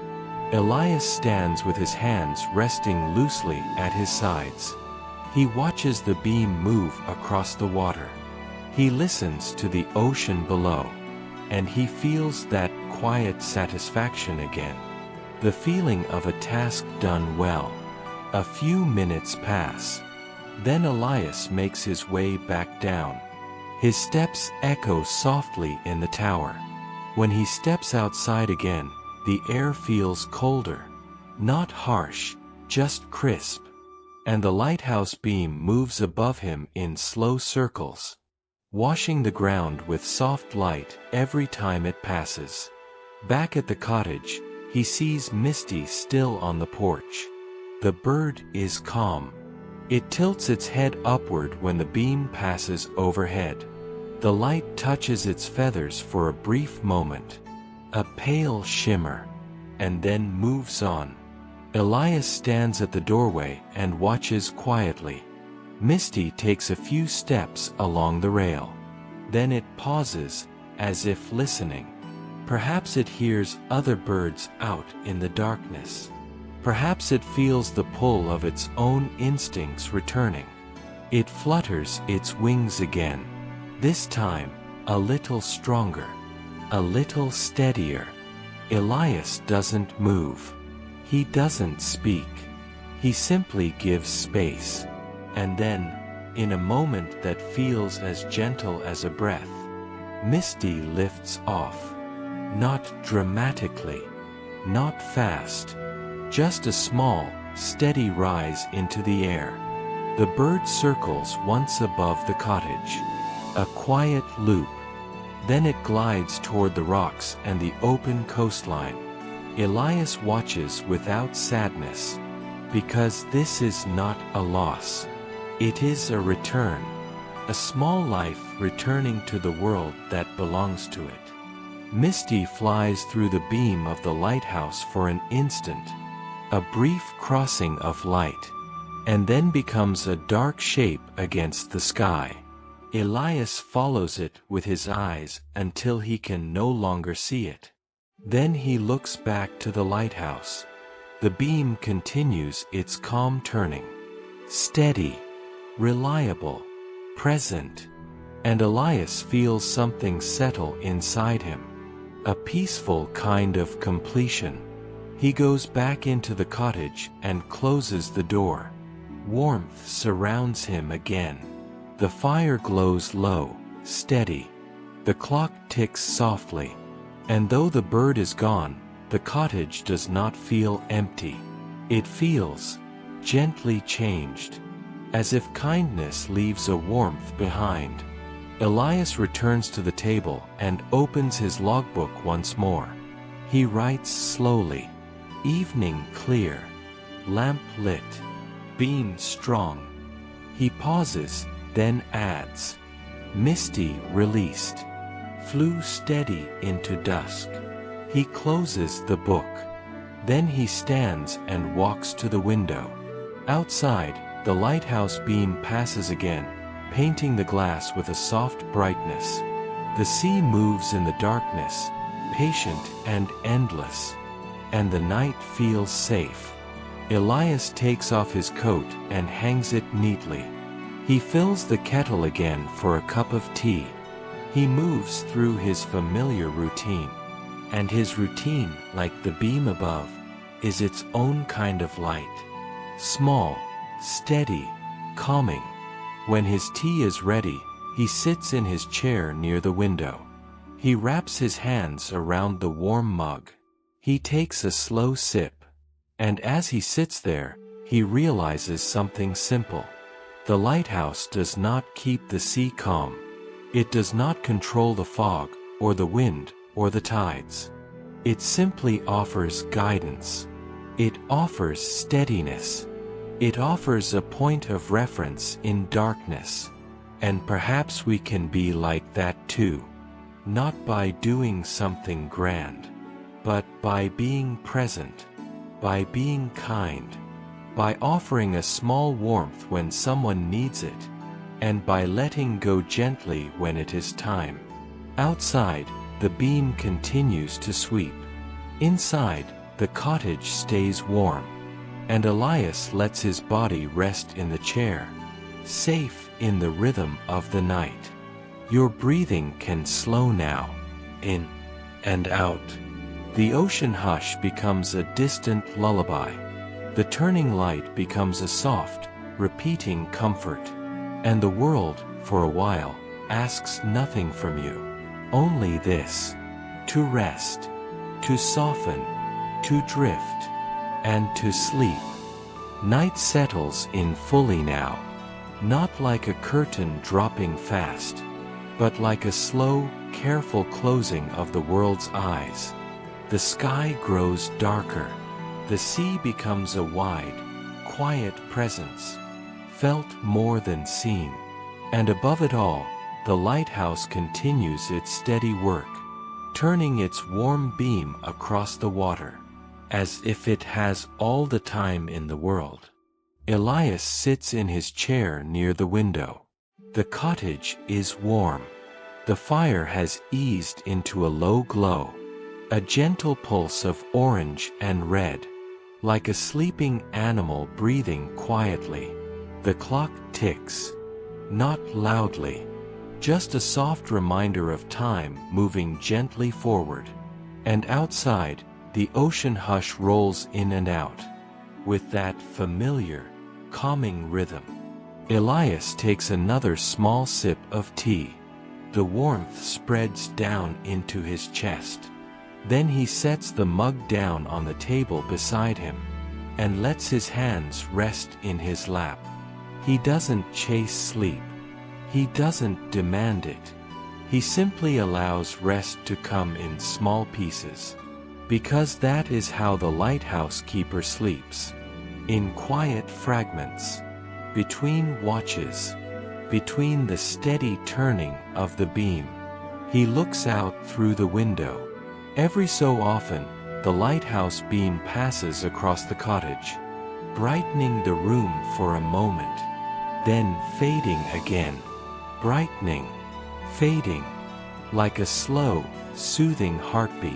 Elias stands with his hands resting loosely at his sides. He watches the beam move across the water. He listens to the ocean below, and he feels that quiet satisfaction again. The feeling of a task done well. A few minutes pass. Then Elias makes his way back down. His steps echo softly in the tower. When he steps outside again, the air feels colder. Not harsh, just crisp. And the lighthouse beam moves above him in slow circles, washing the ground with soft light every time it passes. Back at the cottage, he sees Misty still on the porch. The bird is calm. It tilts its head upward when the beam passes overhead. The light touches its feathers for a brief moment. A pale shimmer. And then moves on. Elias stands at the doorway and watches quietly. Misty takes a few steps along the rail. Then it pauses, as if listening. Perhaps it hears other birds out in the darkness. Perhaps it feels the pull of its own instincts returning. It flutters its wings again. This time, a little stronger. A little steadier. Elias doesn't move. He doesn't speak. He simply gives space. And then, in a moment that feels as gentle as a breath, Misty lifts off. Not dramatically. Not fast. Just a small, steady rise into the air. The bird circles once above the cottage. A quiet loop. Then it glides toward the rocks and the open coastline. Elias watches without sadness. Because this is not a loss. It is a return. A small life returning to the world that belongs to it. Misty flies through the beam of the lighthouse for an instant. A brief crossing of light. And then becomes a dark shape against the sky. Elias follows it with his eyes until he can no longer see it. Then he looks back to the lighthouse. The beam continues its calm turning. Steady. Reliable. Present. And Elias feels something settle inside him. A peaceful kind of completion. He goes back into the cottage and closes the door. Warmth surrounds him again. The fire glows low, steady. The clock ticks softly. And though the bird is gone, the cottage does not feel empty. It feels gently changed. As if kindness leaves a warmth behind. Elias returns to the table and opens his logbook once more. He writes slowly. Evening clear. Lamp lit. Beam strong. He pauses, then adds. Misty released. Flew steady into dusk. He closes the book. Then he stands and walks to the window. Outside, the lighthouse beam passes again, painting the glass with a soft brightness. The sea moves in the darkness, patient and endless. And the night feels safe. Elias takes off his coat and hangs it neatly. He fills the kettle again for a cup of tea. He moves through his familiar routine. And his routine, like the beam above, is its own kind of light. Small, steady, calming. When his tea is ready, he sits in his chair near the window. He wraps his hands around the warm mug. He takes a slow sip. And as he sits there, he realizes something simple. The lighthouse does not keep the sea calm. It does not control the fog, or the wind, or the tides. It simply offers guidance. It offers steadiness. It offers a point of reference in darkness. And perhaps we can be like that too. Not by doing something grand, but by being present, by being kind, by offering a small warmth when someone needs it, and by letting go gently when it is time. Outside, the beam continues to sweep. Inside, the cottage stays warm. And Elias lets his body rest in the chair, safe in the rhythm of the night. Your breathing can slow now, in and out. The ocean hush becomes a distant lullaby. The turning light becomes a soft, repeating comfort. And the world, for a while, asks nothing from you. Only this: to rest, to soften, to drift, and to sleep. Night settles in fully now, not like a curtain dropping fast, but like a slow, careful closing of the world's eyes. The sky grows darker. The sea becomes a wide, quiet presence, felt more than seen. And above it all, the lighthouse continues its steady work, turning its warm beam across the water, as if it has all the time in the world. Elias sits in his chair near the window. The cottage is warm. The fire has eased into a low glow, a gentle pulse of orange and red, like a sleeping animal breathing quietly. The clock ticks, not loudly, just a soft reminder of time moving gently forward. And outside, the ocean hush rolls in and out, with that familiar, calming rhythm. Elias takes another small sip of tea. The warmth spreads down into his chest. Then he sets the mug down on the table beside him, and lets his hands rest in his lap. He doesn't chase sleep. He doesn't demand it. He simply allows rest to come in small pieces. Because that is how the lighthouse keeper sleeps. In quiet fragments. Between watches. Between the steady turning of the beam. He looks out through the window. Every so often, the lighthouse beam passes across the cottage, brightening the room for a moment, then fading again. Brightening, fading, like a slow, soothing heartbeat.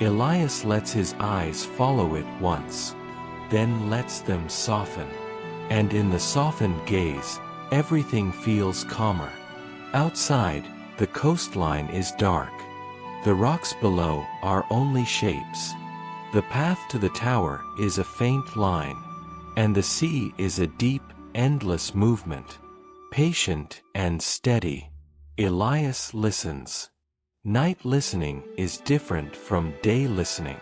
Elias lets his eyes follow it once, then lets them soften. And in the softened gaze, everything feels calmer. Outside, the coastline is dark. The rocks below are only shapes. The path to the tower is a faint line, and the sea is a deep, endless movement. Patient and steady, Elias listens. Night listening is different from day listening.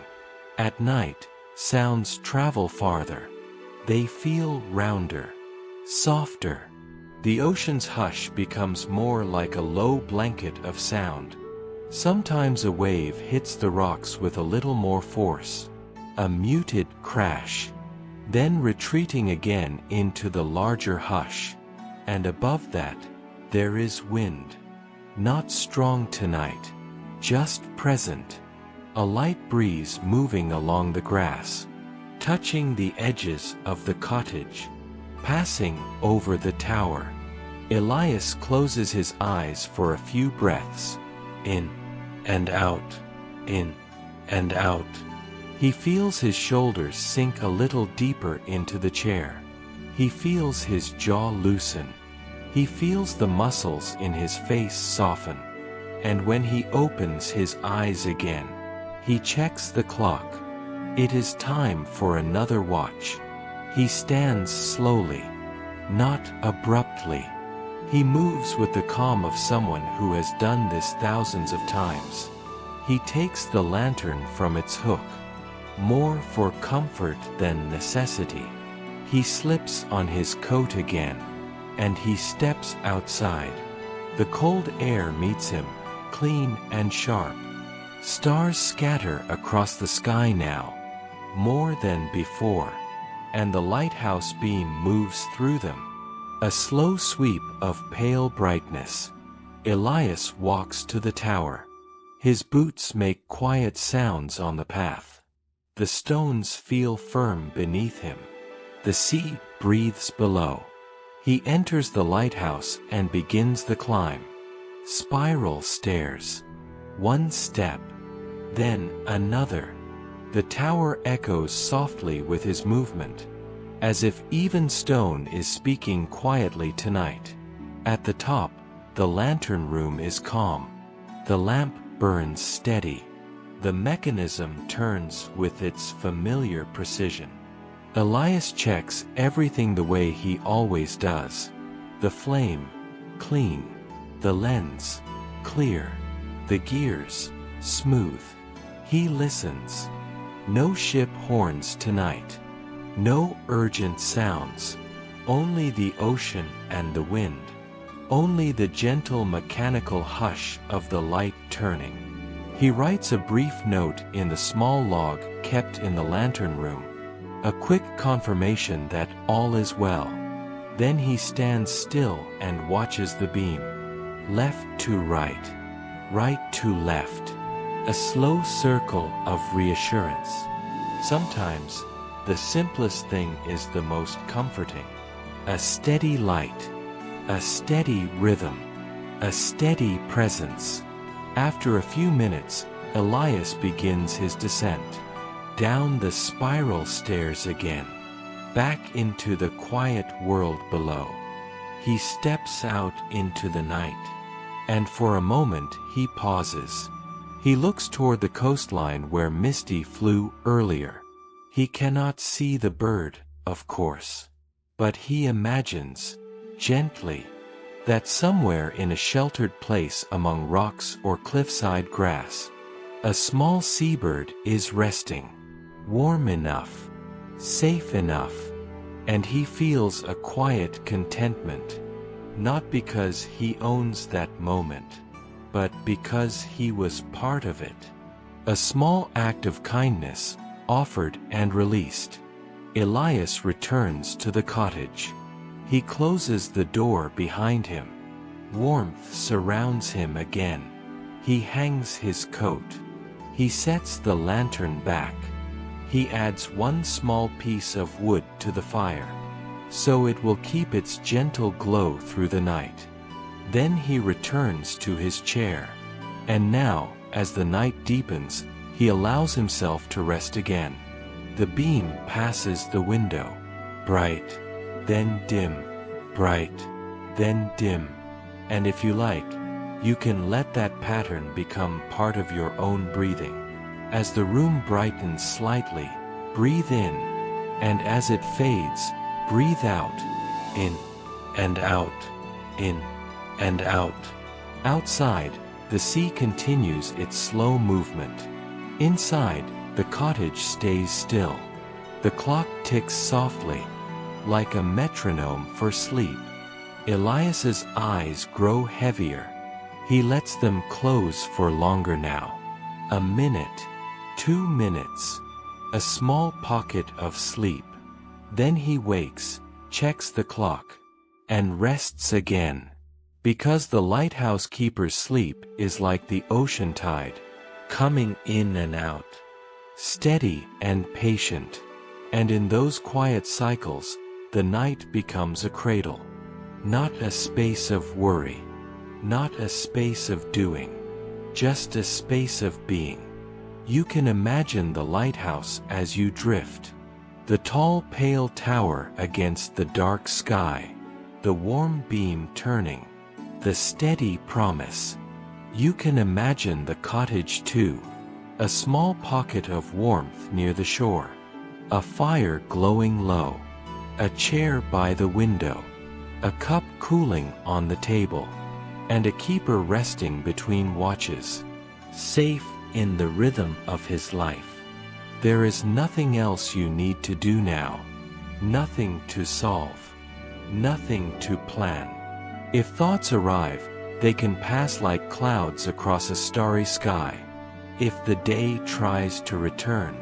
At night, sounds travel farther. They feel rounder, softer. The ocean's hush becomes more like a low blanket of sound. Sometimes a wave hits the rocks with a little more force, a muted crash, then retreating again into the larger hush. And above that, there is wind. Not strong tonight, just present. A light breeze moving along the grass, touching the edges of the cottage, passing over the tower. Elias closes his eyes for a few breaths. In and out, in and out. He feels his shoulders sink a little deeper into the chair. He feels his jaw loosen. He feels the muscles in his face soften. And when he opens his eyes again, he checks the clock. It is time for another watch. He stands slowly, not abruptly. He moves with the calm of someone who has done this thousands of times. He takes the lantern from its hook, more for comfort than necessity. He slips on his coat again, and he steps outside. The cold air meets him, clean and sharp. Stars scatter across the sky now, more than before, and the lighthouse beam moves through them. A slow sweep of pale brightness. Elias walks to the tower. His boots make quiet sounds on the path. The stones feel firm beneath him. The sea breathes below. He enters the lighthouse and begins the climb. Spiral stairs. One step, then another. The tower echoes softly with his movement, as if even stone is speaking quietly tonight. At the top, the lantern room is calm. The lamp burns steady. The mechanism turns with its familiar precision. Elias checks everything the way he always does. The flame, clean. The lens, clear. The gears, smooth. He listens. No ship horns tonight. No urgent sounds. Only the ocean and the wind. Only the gentle mechanical hush of the light turning. He writes a brief note in the small log kept in the lantern room, a quick confirmation that all is well. Then he stands still and watches the beam. Left to right, right to left. A slow circle of reassurance. Sometimes, the simplest thing is the most comforting. A steady light, a steady rhythm, a steady presence. After a few minutes, Elias begins his descent. Down the spiral stairs again. Back into the quiet world below. He steps out into the night. And for a moment he pauses. He looks toward the coastline where Misty flew earlier. He cannot see the bird, of course. But he imagines, gently, that somewhere in a sheltered place among rocks or cliffside grass, a small seabird is resting, warm enough, safe enough, and he feels a quiet contentment, not because he owns that moment, but because he was part of it. A small act of kindness, offered and released. Elias returns to the cottage. He closes the door behind him. Warmth surrounds him again. He hangs his coat. He sets the lantern back. He adds one small piece of wood to the fire, so it will keep its gentle glow through the night. Then he returns to his chair. And now, as the night deepens, he allows himself to rest again. The beam passes the window. Bright, then dim. Bright, then dim. And if you like, you can let that pattern become part of your own breathing. As the room brightens slightly, breathe in, and as it fades, breathe out. In and out. In and out. Outside, the sea continues its slow movement. Inside, the cottage stays still. The clock ticks softly, like a metronome for sleep. Elias's eyes grow heavier. He lets them close for longer now. A minute, 2 minutes, a small pocket of sleep. Then he wakes, checks the clock, and rests again. Because the lighthouse keeper's sleep is like the ocean tide, coming in and out, steady and patient. And in those quiet cycles, the night becomes a cradle. Not a space of worry, not a space of doing, just a space of being. You can imagine the lighthouse as you drift. The tall pale tower against the dark sky, the warm beam turning, the steady promise. You can imagine the cottage too, a small pocket of warmth near the shore, a fire glowing low, a chair by the window, a cup cooling on the table, and a keeper resting between watches, safe in the rhythm of his life. There is nothing else you need to do now, nothing to solve, nothing to plan. If thoughts arrive, they can pass like clouds across a starry sky. If the day tries to return,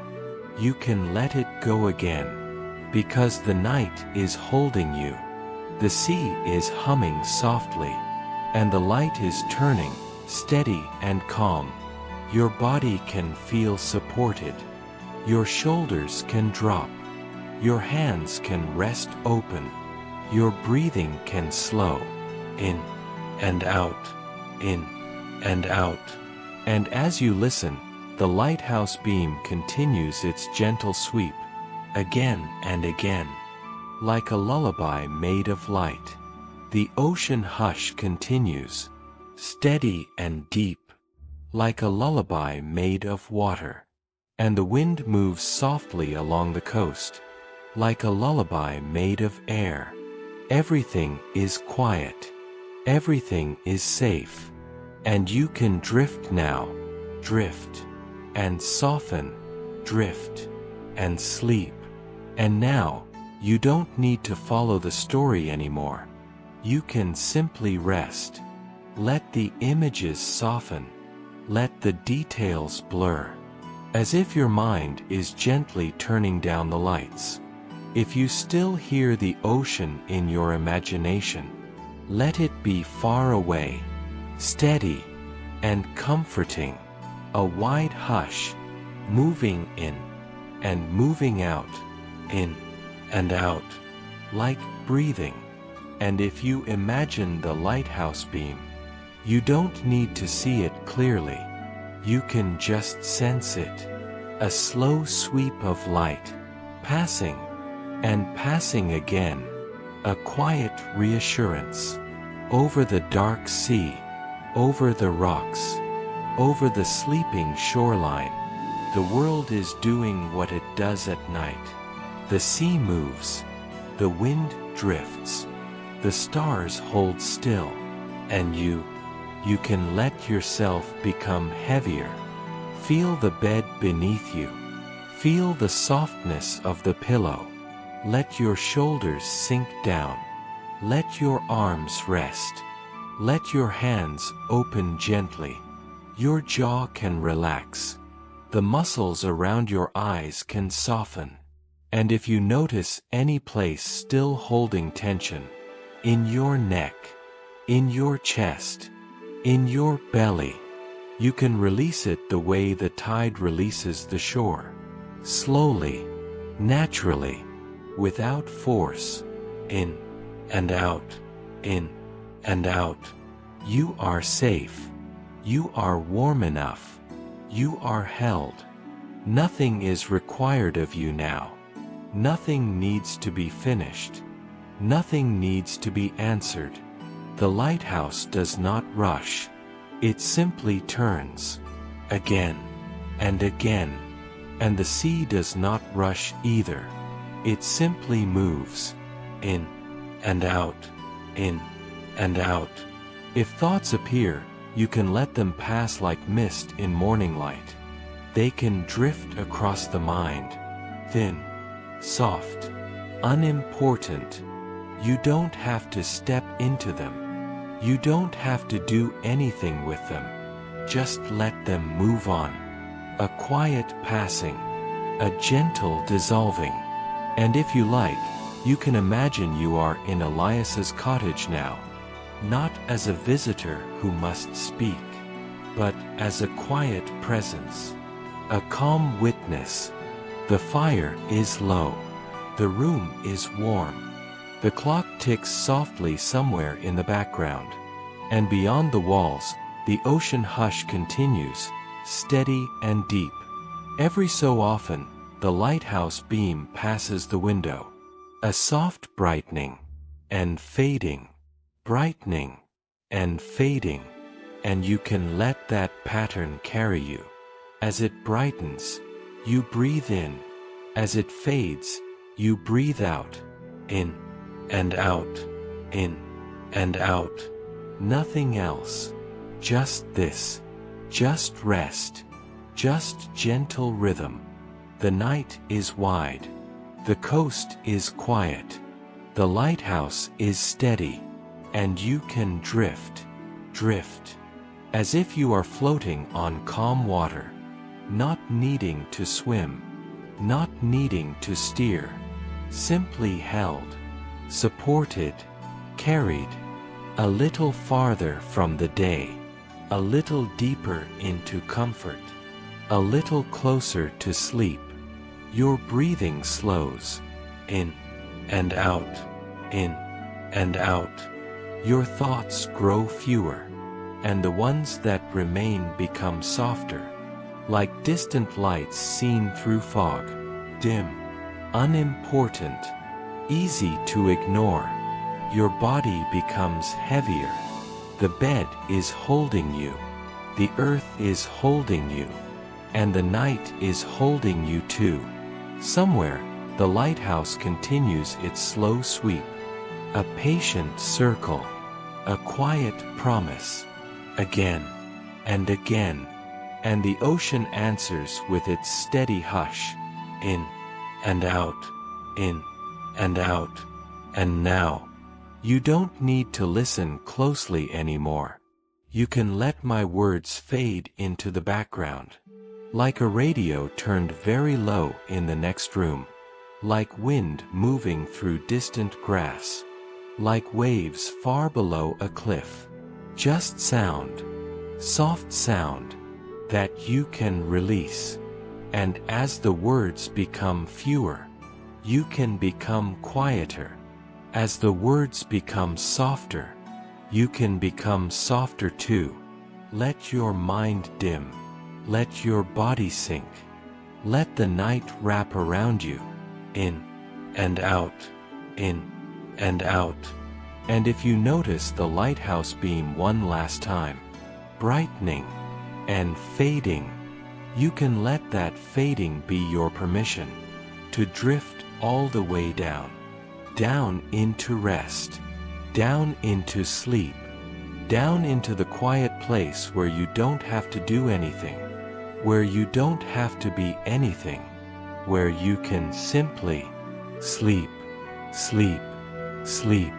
you can let it go again, because the night is holding you. The sea is humming softly, and the light is turning, steady and calm. Your body can feel supported. Your shoulders can drop. Your hands can rest open. Your breathing can slow. In and out. In and out. And as you listen, the lighthouse beam continues its gentle sweep, again and again. Like a lullaby made of light, the ocean hush continues, steady and deep, like a lullaby made of water. And the wind moves softly along the coast, like a lullaby made of air. Everything is quiet, everything is safe, and you can drift now, drift, and soften, drift, and sleep. And now, you don't need to follow the story anymore. You can simply rest. Let the images soften. Let the details blur, as if your mind is gently turning down the lights. If you still hear the ocean in your imagination, let it be far away, steady, and comforting, a wide hush, moving in, and moving out, in, and out, like breathing. And if you imagine the lighthouse beam, you don't need to see it clearly, you can just sense it, a slow sweep of light, passing, and passing again, a quiet reassurance, over the dark sea, over the rocks, over the sleeping shoreline. The world is doing what it does at night. The sea moves, the wind drifts, the stars hold still, and you can let yourself become heavier. Feel the bed beneath you. Feel the softness of the pillow. Let your shoulders sink down. Let your arms rest. Let your hands open gently. Your jaw can relax. The muscles around your eyes can soften. And if you notice any place still holding tension, in your neck, in your chest, in your belly, you can release it the way the tide releases the shore. Slowly, naturally, without force, in and out, in and out. You are safe. You are warm enough. You are held. Nothing is required of you now. Nothing needs to be finished. Nothing needs to be answered. The lighthouse does not rush. It simply turns, again and again. And the sea does not rush either. It simply moves, in and out, in and out. If thoughts appear, you can let them pass like mist in morning light. They can drift across the mind, thin, soft, unimportant. You don't have to step into them. You don't have to do anything with them. Just let them move on. A quiet passing, a gentle dissolving. And if you like, you can imagine you are in Elias's cottage now, not as a visitor who must speak, but as a quiet presence, a calm witness. The fire is low. The room is warm. The clock ticks softly somewhere in the background. And beyond the walls, the ocean hush continues, steady and deep. Every so often, the lighthouse beam passes the window. A soft brightening, and fading, brightening, and fading. And you can let that pattern carry you. As it brightens, you breathe in. As it fades, you breathe out. In and out, in and out. Nothing else. Just this. Just rest. Just gentle rhythm. The night is wide. The coast is quiet. The lighthouse is steady. And you can drift, drift, as if you are floating on calm water, not needing to swim, not needing to steer, simply held, supported, carried, a little farther from the day, a little deeper into comfort, a little closer to sleep. Your breathing slows, in and out, in and out. Your thoughts grow fewer, and the ones that remain become softer, like distant lights seen through fog, dim, unimportant, easy to ignore. Your body becomes heavier. The bed is holding you. The earth is holding you. And the night is holding you too. Somewhere, the lighthouse continues its slow sweep. A patient circle. A quiet promise. Again and again. And the ocean answers with its steady hush. In and out. In and out. And now, you don't need to listen closely anymore. You can let my words fade into the background. Like a radio turned very low in the next room. Like wind moving through distant grass. Like waves far below a cliff. Just sound. Soft sound. That you can release. And as the words become fewer, you can become quieter. As the words become softer, you can become softer too. Let your mind dim. Let your body sink. Let the night wrap around you. In and out. In and out. And if you notice the lighthouse beam one last time, brightening and fading, you can let that fading be your permission to drift all the way down. Down into rest. Down into sleep. Down into the quiet place where you don't have to do anything. Where you don't have to be anything. Where you can simply sleep, sleep, sleep.